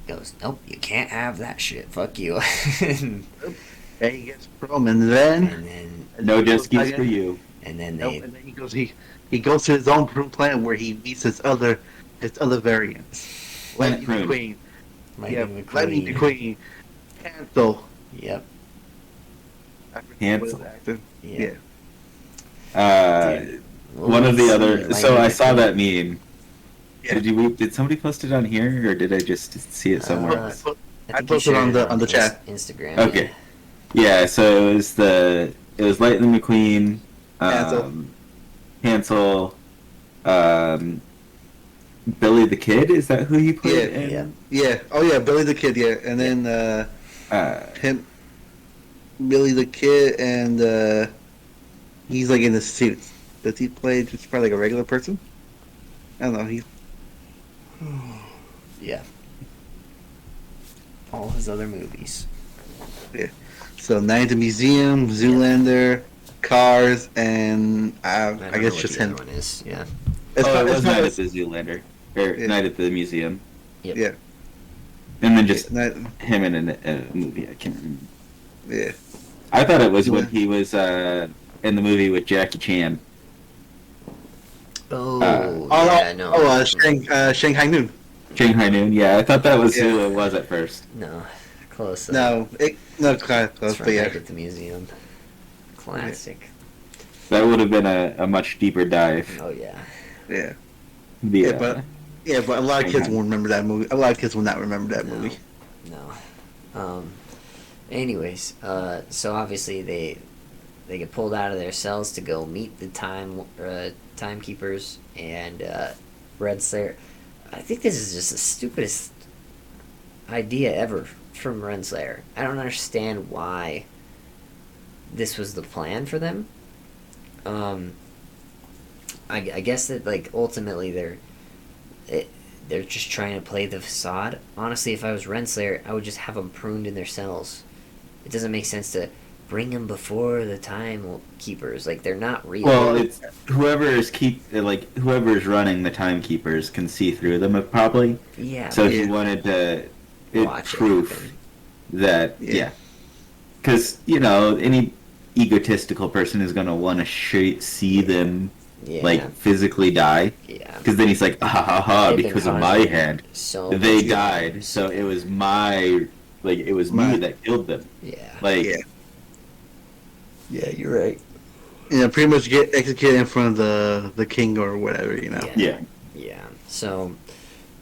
goes, "Nope, you can't have that shit. Fuck you." and And he gets from, and then No jet skis for you. and then Nope, they and then he goes to his own planet where he meets his other variants. Lightning Prune. McQueen. Lightning McQueen. Lightning McQueen. Hansel. Yep. Hansel. Yeah. One of the other. So I saw that meme. Yeah. Did somebody post it on here, or did I just see it somewhere? I posted on the chat. Instagram. Okay. Yeah. So it was Lightning McQueen, Hansel, Billy the Kid. Is that who he played? Yeah. Oh yeah, Billy the Kid. Yeah, and then him, Billy the Kid, and he's like in the suit. Does he play just probably like a regular person? I don't know. Yeah. All his other movies. Yeah. So Night at the Museum, Zoolander, Cars, and I guess just him. One is. Yeah. It was Night at the Zoolander or Night at the Museum. Yep. Yeah. And then just him in a movie. I can't remember. Yeah. I thought it was when he was in the movie with Jackie Chan. Shanghai Noon. Shanghai Noon, yeah. I thought that was who it was at first. No, close. Close, It's but yeah. Night at the Museum. Classic. That would have been a much deeper dive. Oh yeah. Yeah. But a lot of kids won't remember that movie. A lot of kids will not remember that movie. No. Anyways, so obviously they get pulled out of their cells to go meet the timekeepers and Renslayer. I think this is just the stupidest idea ever from Renslayer. I don't understand why this was the plan for them. I guess that like ultimately they're just trying to play the facade. Honestly, if I was Renslayer, I would just have them pruned in their cells. It doesn't make sense to bring them before the timekeepers. Like, they're not real. Well, it's whoever's running the timekeepers can see through them probably. Yeah. So he wanted to proof that because any egotistical person is going to want to see them like physically die. Yeah. Because then he's like, because of my hand, so they died. So it was me that killed them. Yeah. Yeah, you're right. Pretty much get executed in front of the king or whatever, Yeah. So,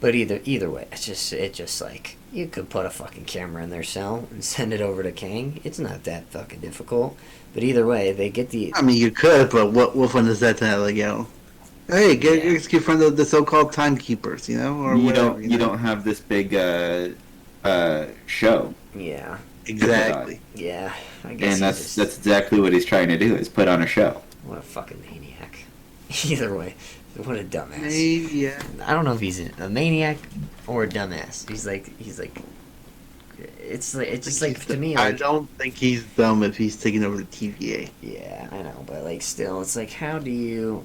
but either way, it just like you could put a fucking camera in their cell and send it over to Kang. It's not that fucking difficult. But either way, they get the. I mean, you could, but what fun is that to have? Like, hey, get executed in front of the so-called timekeepers, or you whatever, you don't have this big show. Yeah. Exactly. Yeah, I guess. And that's exactly what he's trying to do, is put on a show. What a fucking maniac. Either way, what a dumbass. Maniac. I don't know if he's a maniac or a dumbass. He's like it's just like to me. Like, I don't think he's dumb if he's taking over the TVA. Yeah, I know, but like still, it's like how do you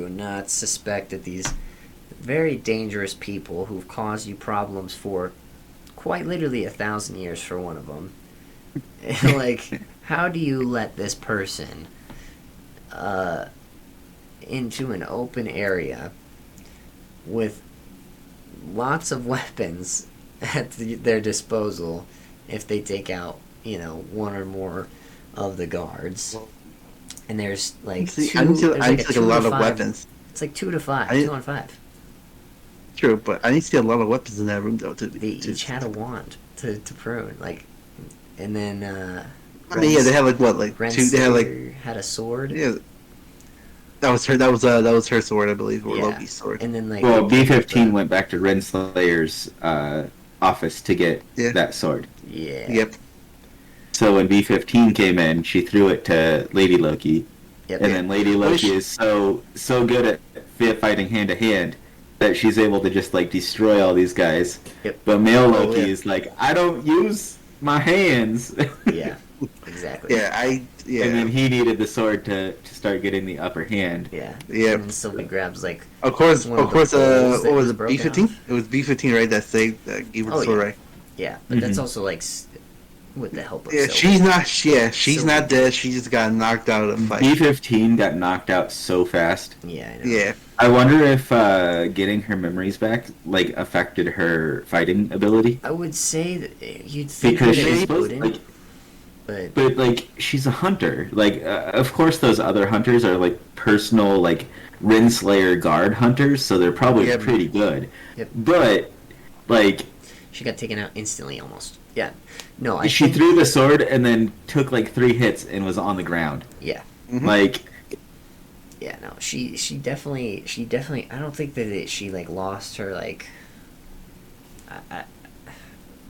not suspect that these very dangerous people who've caused you problems for quite literally 1,000 years for one of them. Like, how do you let this person into an open area with lots of weapons at their disposal if they take out, one or more of the guards? And there's like I need a lot of weapons. It's like 2 to 5, 2 on 5. True, but I need to see a lot of weapons in that room, though. They each had a wand to prune, like, and then. they have like two. They have had a sword. Yeah, that was her. That was her sword, I believe, or Loki's sword. And then B-15 went back to Renslayer's office to get that sword. Yeah. Yep. So when B-15 came in, she threw it to Lady Loki, and then Lady Loki is so good at fighting hand to hand that she's able to just like destroy all these guys. Yep. But male Loki is like, I don't use my hands. Yeah, exactly. And then he needed the sword to start getting the upper hand. Yeah. Yeah. And then Sylvie grabs like. Of course. What was it? B-15? It was B-15, right? That saved, gave her the sword, right? Yeah, but that's also like with the help of. Yeah, Sylvie. she's not dead. She just got knocked out of the fight. B-15 got knocked out so fast. Yeah, I know. Yeah. I wonder if getting her memories back like affected her fighting ability. I would say that you'd think Because that she's it supposed wouldn't, but like she's a hunter. Like of course those other hunters are like personal like Renslayer guard hunters, so they're probably pretty good. Yep. But like she got taken out instantly almost. Yeah. No, she threw the sword and then took like 3 hits and was on the ground. Yeah. Mm-hmm. Like yeah, no, she definitely I don't think that she like lost her like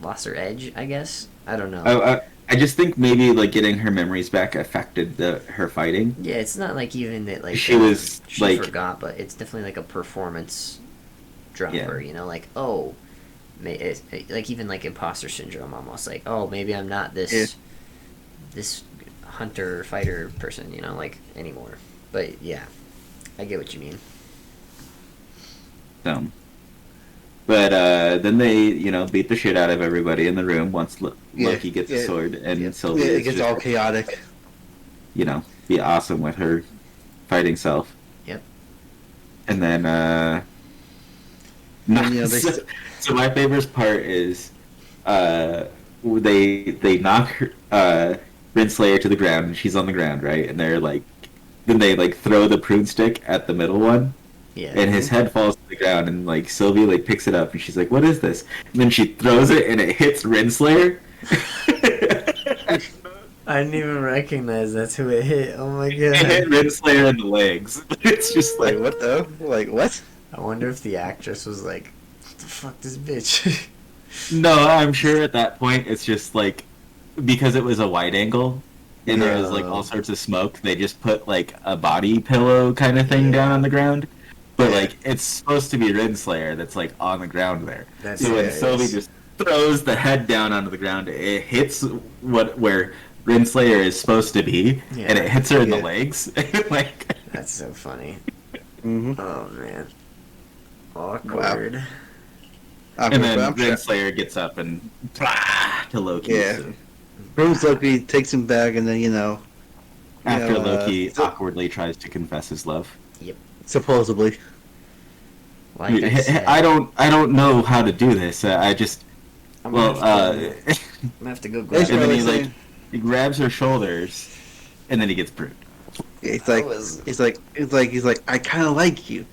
lost her edge, I guess. I don't know. I just think maybe like getting her memories back affected her fighting. Yeah, it's not like even that like she was she like forgot, but it's definitely like a performance dropper. Yeah. You know, like like even like imposter syndrome, almost like maybe I'm not this hunter fighter person. You know, like anymore. But yeah, I get what you mean. But then they, beat the shit out of everybody in the room once Loki gets the sword, and Sylvia it gets all chaotic. Be awesome with her fighting self. Yep. And then, so my favorite part is, they knock Renslayer to the ground, and she's on the ground, right? And they're like, then they like throw the prune stick at the middle one. Yeah. And his head falls to the ground, and like Sylvie like picks it up, and she's like, "What is this?" And then she throws it, and it hits Renslayer. I didn't even recognize that's who it hit. Oh my god! It hit Renslayer in the legs. It's just like what the what? I wonder if the actress was like, "What the fuck, this bitch." No, I'm sure at that point it's just like because it was a wide angle. And there was like all sorts of smoke. They just put like a body pillow kind of thing down on the ground. But like it's supposed to be Renslayer that's like on the ground there. So when Sylvie just throws the head down onto the ground, it hits where Renslayer is supposed to be, and it hits her in the legs. Like that's so funny. Mm-hmm. Oh man, awkward. Wow. And then Renslayer gets up and to Loki. Yeah. Bruce Loki takes him back, and then after Loki awkwardly tries to confess his love. Yep. Supposedly. Like I don't know how to do this. I'm gonna have to go grab. And then he grabs her shoulders, and then he gets pruned. He's like, I kind of like you.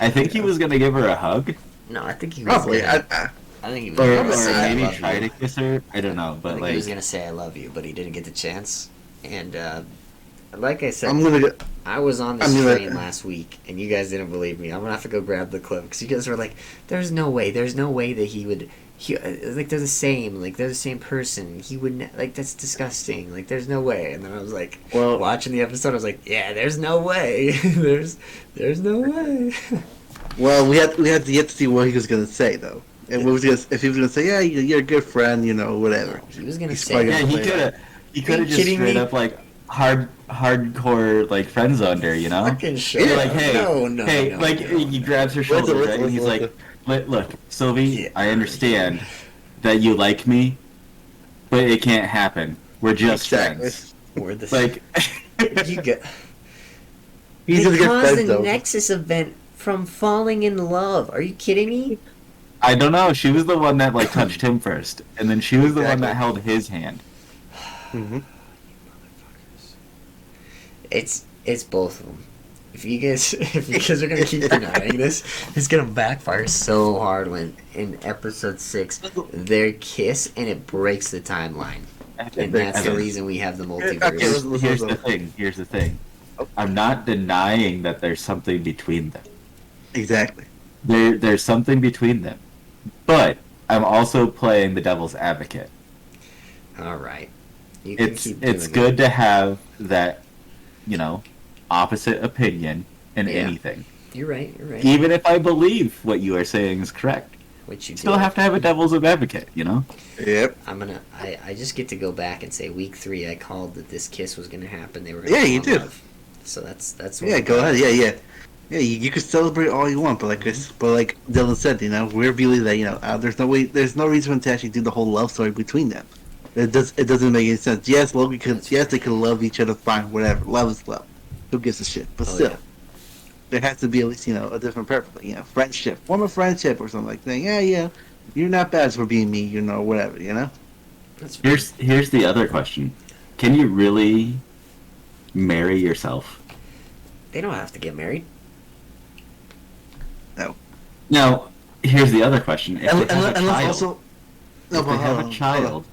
I think he was gonna give her a hug. No, I think he was. Probably. I think he was gonna say maybe try to kiss her. I don't know, but he was gonna say I love you, but he didn't get the chance. And like I said, I was on this train last week, and you guys didn't believe me. I'm gonna have to go grab the clip because you guys were like, "There's no way that he would." Like they're the same. Like they're the same person. He wouldn't. Like that's disgusting. Like there's no way. And then I was like, watching the episode, I was like, yeah, there's no way. there's no way. Well, we had to yet to see what he was gonna say though. And if he was gonna say, yeah, you're a good friend, whatever. He was gonna say, yeah, he could have just straight up like hardcore like friend zoned her, Fucking sure. You're like, hey, no, like he grabs her shoulder, right? And he's like, look, Sylvie, I understand that you like me, but it can't happen. We're just friends. We're the same. Like, you get. He's they caused a Nexus event from falling in love. Are you kidding me? I don't know. She was the one that like touched him first, and then she was the one that held his hand. Mm-hmm. It's both of them. If you guys are gonna keep denying this, it's gonna backfire so hard when in episode 6 their kiss and it breaks the timeline, and that's the reason we have the multiverse. Here's the thing. I'm not denying that there's something between them. Exactly. There's something between them, but I'm also playing the devil's advocate. All right. It's good to have that, opposite opinion in anything. You're right. Even if I believe what you are saying is correct, which you still have to have a devil's advocate, Yep. I just get to go back and say week 3 I called that this kiss was gonna happen. They were gonna you did. Love. So that's go ahead. Yeah, you can celebrate all you want, but like Dylan said, we're feeling that there's no reason to actually do the whole love story between them. It doesn't make any sense. Yes, they could love each other fine, whatever. Love is love. Who gives a shit? But still, there has to be at least a different purpose, friendship, form of friendship or something like that. Yeah, you're not bad for being me, whatever, Here's the other question: can you really marry yourself? They don't have to get married. No. Now, here's the other question: if they have a child, also, if they have a child,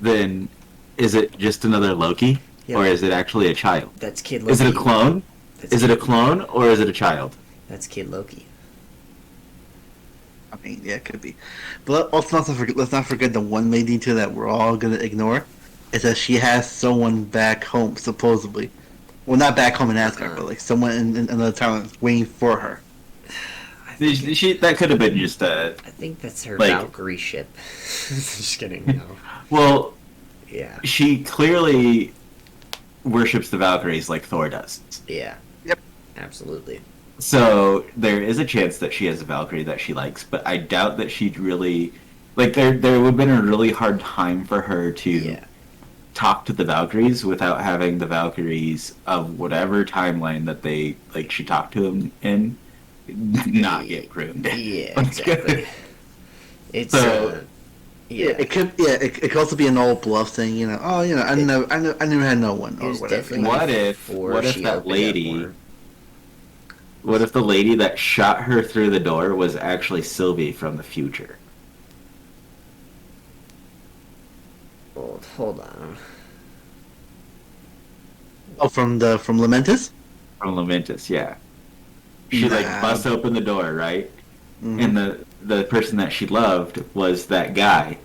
then is it just another Loki, or is it actually a child? That's Kid Loki. Is it a clone? Is it a clone, or is it a child? That's Kid Loki. I mean, yeah, it could be. But also, let's not forget the one main detail that we're all gonna ignore is that she has someone back home, supposedly. Well, not back home in Asgard, but like someone in another town waiting for her. That could have been just a. I think that's her Valkyrie ship. Just kidding. No. Well, yeah. She clearly worships the Valkyries like Thor does. Yeah. Yep. Absolutely. So there is a chance that she has a Valkyrie that she likes, but I doubt that she'd really there would have been a really hard time for her to talk to the Valkyries without having the Valkyries of whatever timeline that she talked to him in not get groomed. Yeah, exactly. It's so it could also be an old bluff thing, I never had no one or whatever. What if that lady? What if the lady that shot her through the door was actually Sylvie from the future? Hold on. Oh, from Lamentus? From Lamentus, yeah. She busts open the door, right? Mm-hmm. And the person that she loved was that guy.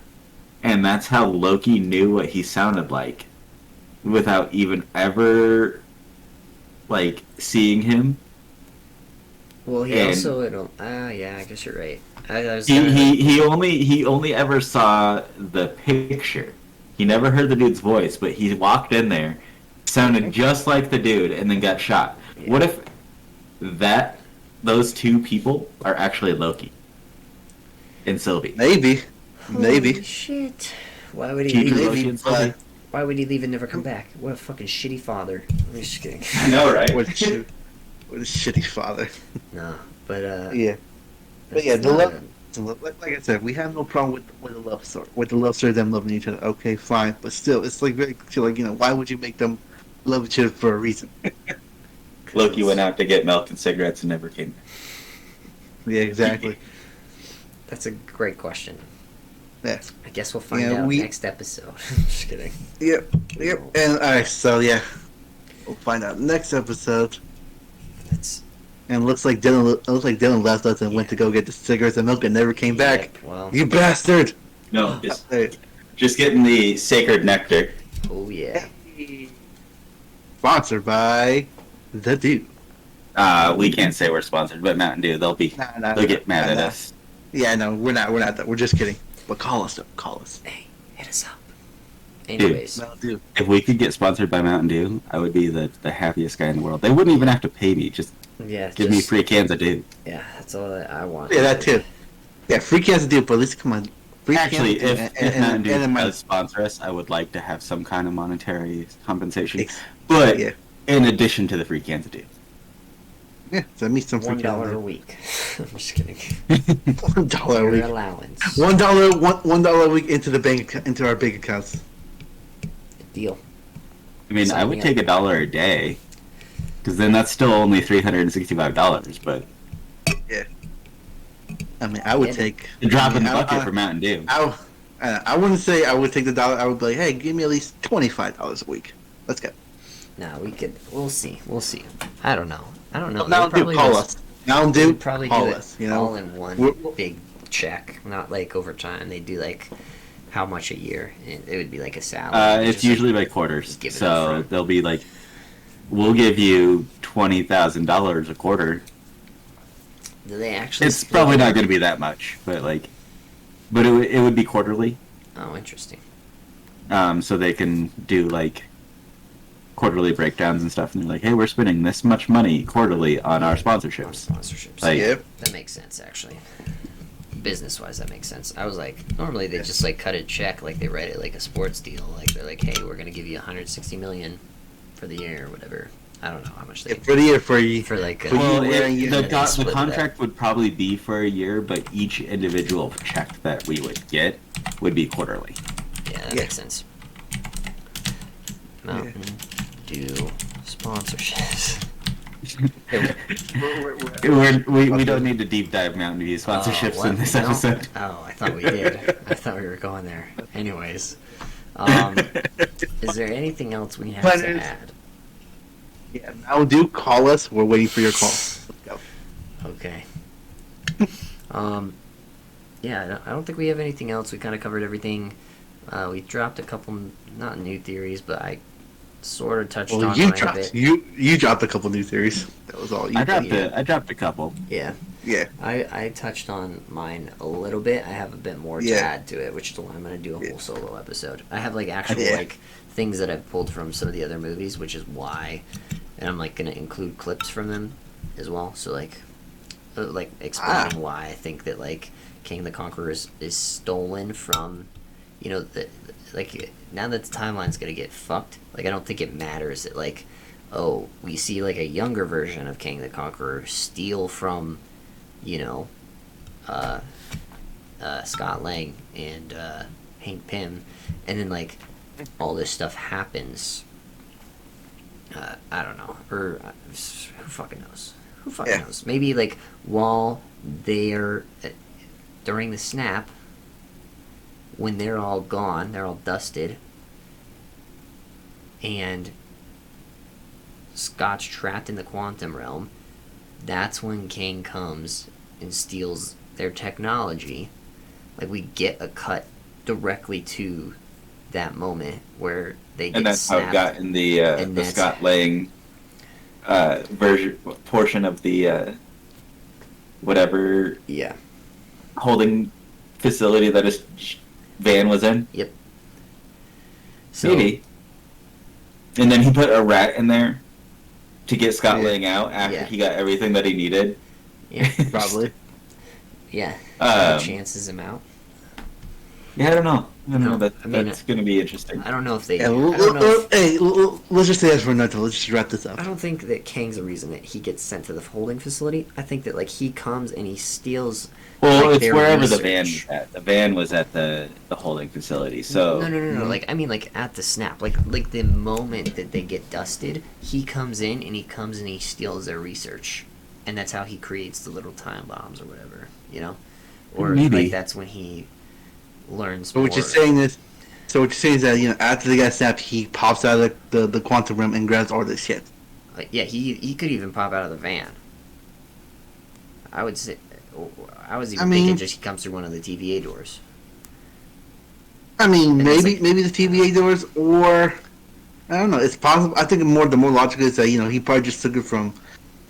And that's how Loki knew what he sounded like without even ever seeing him. Well, he also yeah, I guess you're right. He only ever saw the picture. He never heard the dude's voice, but he walked in there, sounded just like the dude, and then got shot. Yeah. What if those two people are actually Loki and Sylvie? Maybe. Holy shit! Why would he leave? Why would he leave and never come back? What a fucking shitty father. I'm just kidding. I know, right? What a shitty father. No, but yeah. But yeah, the love. Like I said, we have no problem with the love story. With the love story of them loving each other. Okay, fine. But still, it's very why would you make them love each other for a reason? Loki went out to get milk and cigarettes and never came back. Yeah, exactly. That's a great question. Yeah. I guess we'll find out next episode. Just kidding. Yep. And alright, so yeah, we'll find out next episode. And it looks like Dylan left us and went to go get the cigarettes and milk and never came back. Well, you bastard! No, just getting the sacred nectar. Oh yeah. Sponsored by the Dew. We can't say we're sponsored, but Mountain Dew. They'll get mad at us. Yeah, no, we're not. We're just kidding. But call us. Hey, hit us up. Anyways, Dude, if we could get sponsored by Mountain Dew, I would be the happiest guy in the world. They wouldn't even have to pay me. Just give me free cans of Dew. Yeah, that's all that I want. Yeah, that too. Yeah, free cans of Dew, but at least come on. Actually, if Mountain Dew does sponsor us, I would like to have some kind of monetary compensation. But in addition to the free cans of Dew. Yeah, send me some $1 a week. I'm just kidding. $1 a week. Allowance. $1 a week into our bank accounts. Deal. I mean, I would take $1 a day, because then that's still only $365. But yeah, I mean, I would take a drop in the bucket for Mountain Dew. I wouldn't say I would take the $1. I would be like, hey, give me at least $25 a week. Let's go. No, we could. We'll see. I don't know. Mountain Dew, call us. Mountain Dew, probably call do us. All in one big check, not like over time. They do how much a year? It would be like a salary. It's usually by quarters. So they'll be like, we'll give you $20,000 a quarter. Do they actually? It's probably not going to be that much, but it would be quarterly. Oh, interesting. So they can do quarterly breakdowns and stuff, and they're like, hey, we're spending this much money quarterly on our sponsorships. That makes sense, actually. Business-wise, that makes sense. I was normally they just cut a check, they write it like a sports deal. They're like, hey, we're going to give you $160 million for the year or whatever. I don't know how much they for the year for you. for like a, Well, and then they the split it contract up. would probably be for a year, but each individual check that we would get would be quarterly. Yeah, that Yeah. makes sense. Mountain Dew sponsorships. We don't need to deep dive Mountain View sponsorships What? in this We don't? episode. Oh, I thought we did. I thought we were going there. Anyways, is there anything else we have to add? Yeah, now do call us. We're waiting for your call. Let's go. Okay. Yeah, I don't think we have anything else. We kind of covered everything. We dropped a couple, not new theories, but I sort of touched on you mine a dropped bit. you dropped a couple new theories. That was all you. I dropped a couple. Yeah. Yeah. I touched on mine a little bit. I have a bit more to add to it, which is why I'm going to do a whole solo episode. I have like actual like things that I've pulled from some of the other movies, which is why, and I'm like going to include clips from them as well. So like explaining why I think that like King the Conqueror is stolen from, you know, like now that the timeline's going to get fucked. Like I don't think it matters that like, oh, we see like a younger version of King the Conqueror steal from, you know, Scott Lang and Hank Pym, and then like all this stuff happens. I don't know, or who fucking knows? Who fucking knows? Maybe like while they're during the snap, when they're all gone, they're all dusted, and Scott's trapped in the quantum realm. That's when Kang comes and steals their technology. Like we get a cut directly to that moment where they get And that's snapped. how it got in the Scott Lang version portion of the whatever holding facility that his van was in. Yep. So, maybe. And then he put a rat in there to get Scott Lang out after he got everything that he needed. Yeah, probably. Yeah. Chances him out. Yeah, I don't know. I mean, that's going to be interesting. I don't know if they. Yeah, let's just say that for another. Let's just wrap this up. I don't think that Kang's the reason that he gets sent to the holding facility. I think that like he comes and he steals. Well, like, it's wherever research. the van was at. The van was at the holding facility. So No. Like I mean, like at the snap, like the moment that they get dusted, he comes in and he steals their research, and that's how he creates the little time bombs or whatever, you know, or Maybe. like that's when he learns. But what you're saying is, that, you know, after they got snapped, he pops out of the quantum realm and grabs all this shit. Yeah, he could even pop out of the van. I would say. I was even thinking just he comes through one of the TVA doors. I mean, And maybe like, maybe the TVA doors, or I don't know. It's possible. I think the more logical is that, you know, he probably just took it from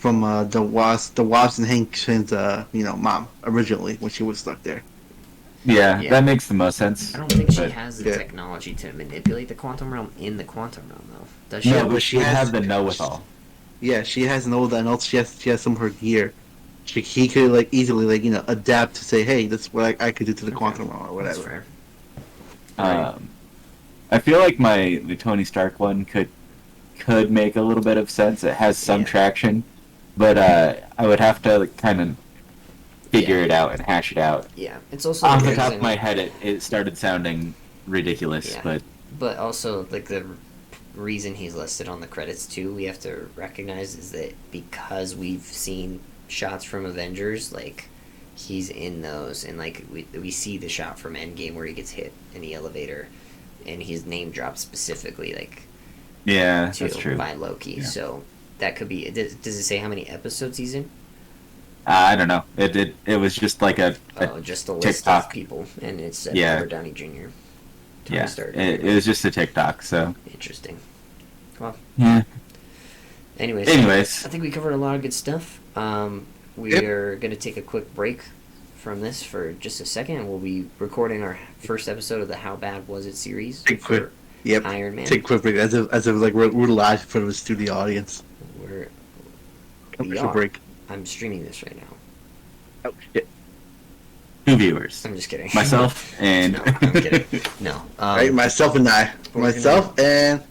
the Wasp and Hank Pym's mom originally when she was stuck there. Yeah, that makes the most sense. I don't think she has the technology to manipulate the quantum realm in the quantum realm, though. Does she? No, but she has the know-it-all. Yeah, she has know that, and also she has some of her gear. He could like easily like, you know, adapt to say, hey, this is what I could do to the quantum realm or whatever. That's fair. I feel like the Tony Stark one could make a little bit of sense. It has some traction, but I would have to kind of figure it out and hash it out. Yeah, it's also off the top of my head. It started sounding ridiculous, but also like the reason he's listed on the credits too, we have to recognize is that because we've seen shots from Avengers, like he's in those, and like we see the shot from Endgame where he gets hit in the elevator, and his name dropped specifically, like that's true, by Loki. So that could be. Does it say how many episodes he's in? I don't know. It was just like just a list TikTok of people, and it said Robert Downey Jr. It was just a TikTok. So interesting. Well, yeah. Anyways, I think we covered a lot of good stuff. We are going to take a quick break from this for just a second, and we'll be recording our first episode of the How Bad Was It series for Iron Man. Take a quick break, as if like we're live in front of a studio audience. We are. Break. I'm streaming this right now. Oh shit! 2 viewers. I'm just kidding. Myself and no, I'm kidding. No, right, myself and I. Myself and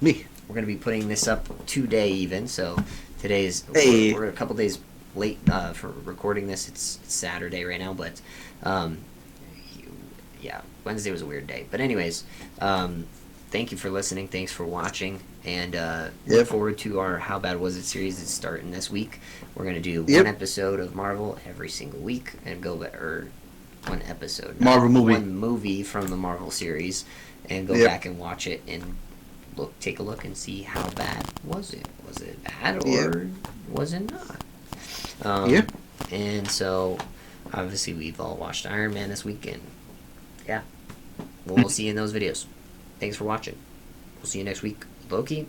me. we're gonna be putting this up today even. So today's we're a couple days late for recording this. It's Saturday right now, but yeah, Wednesday was a weird day. But anyways, thank you for listening. Thanks for watching, and look forward to our How Bad Was It series that's starting this week. We're gonna do one episode of Marvel every single week, and one episode, one movie from the Marvel series, and go back and watch it and take a look and see how bad was it. Was it bad or was it not? And so, obviously, we've all watched Iron Man this weekend. Yeah. We'll see you in those videos. Thanks for watching. We'll see you next week. Loki.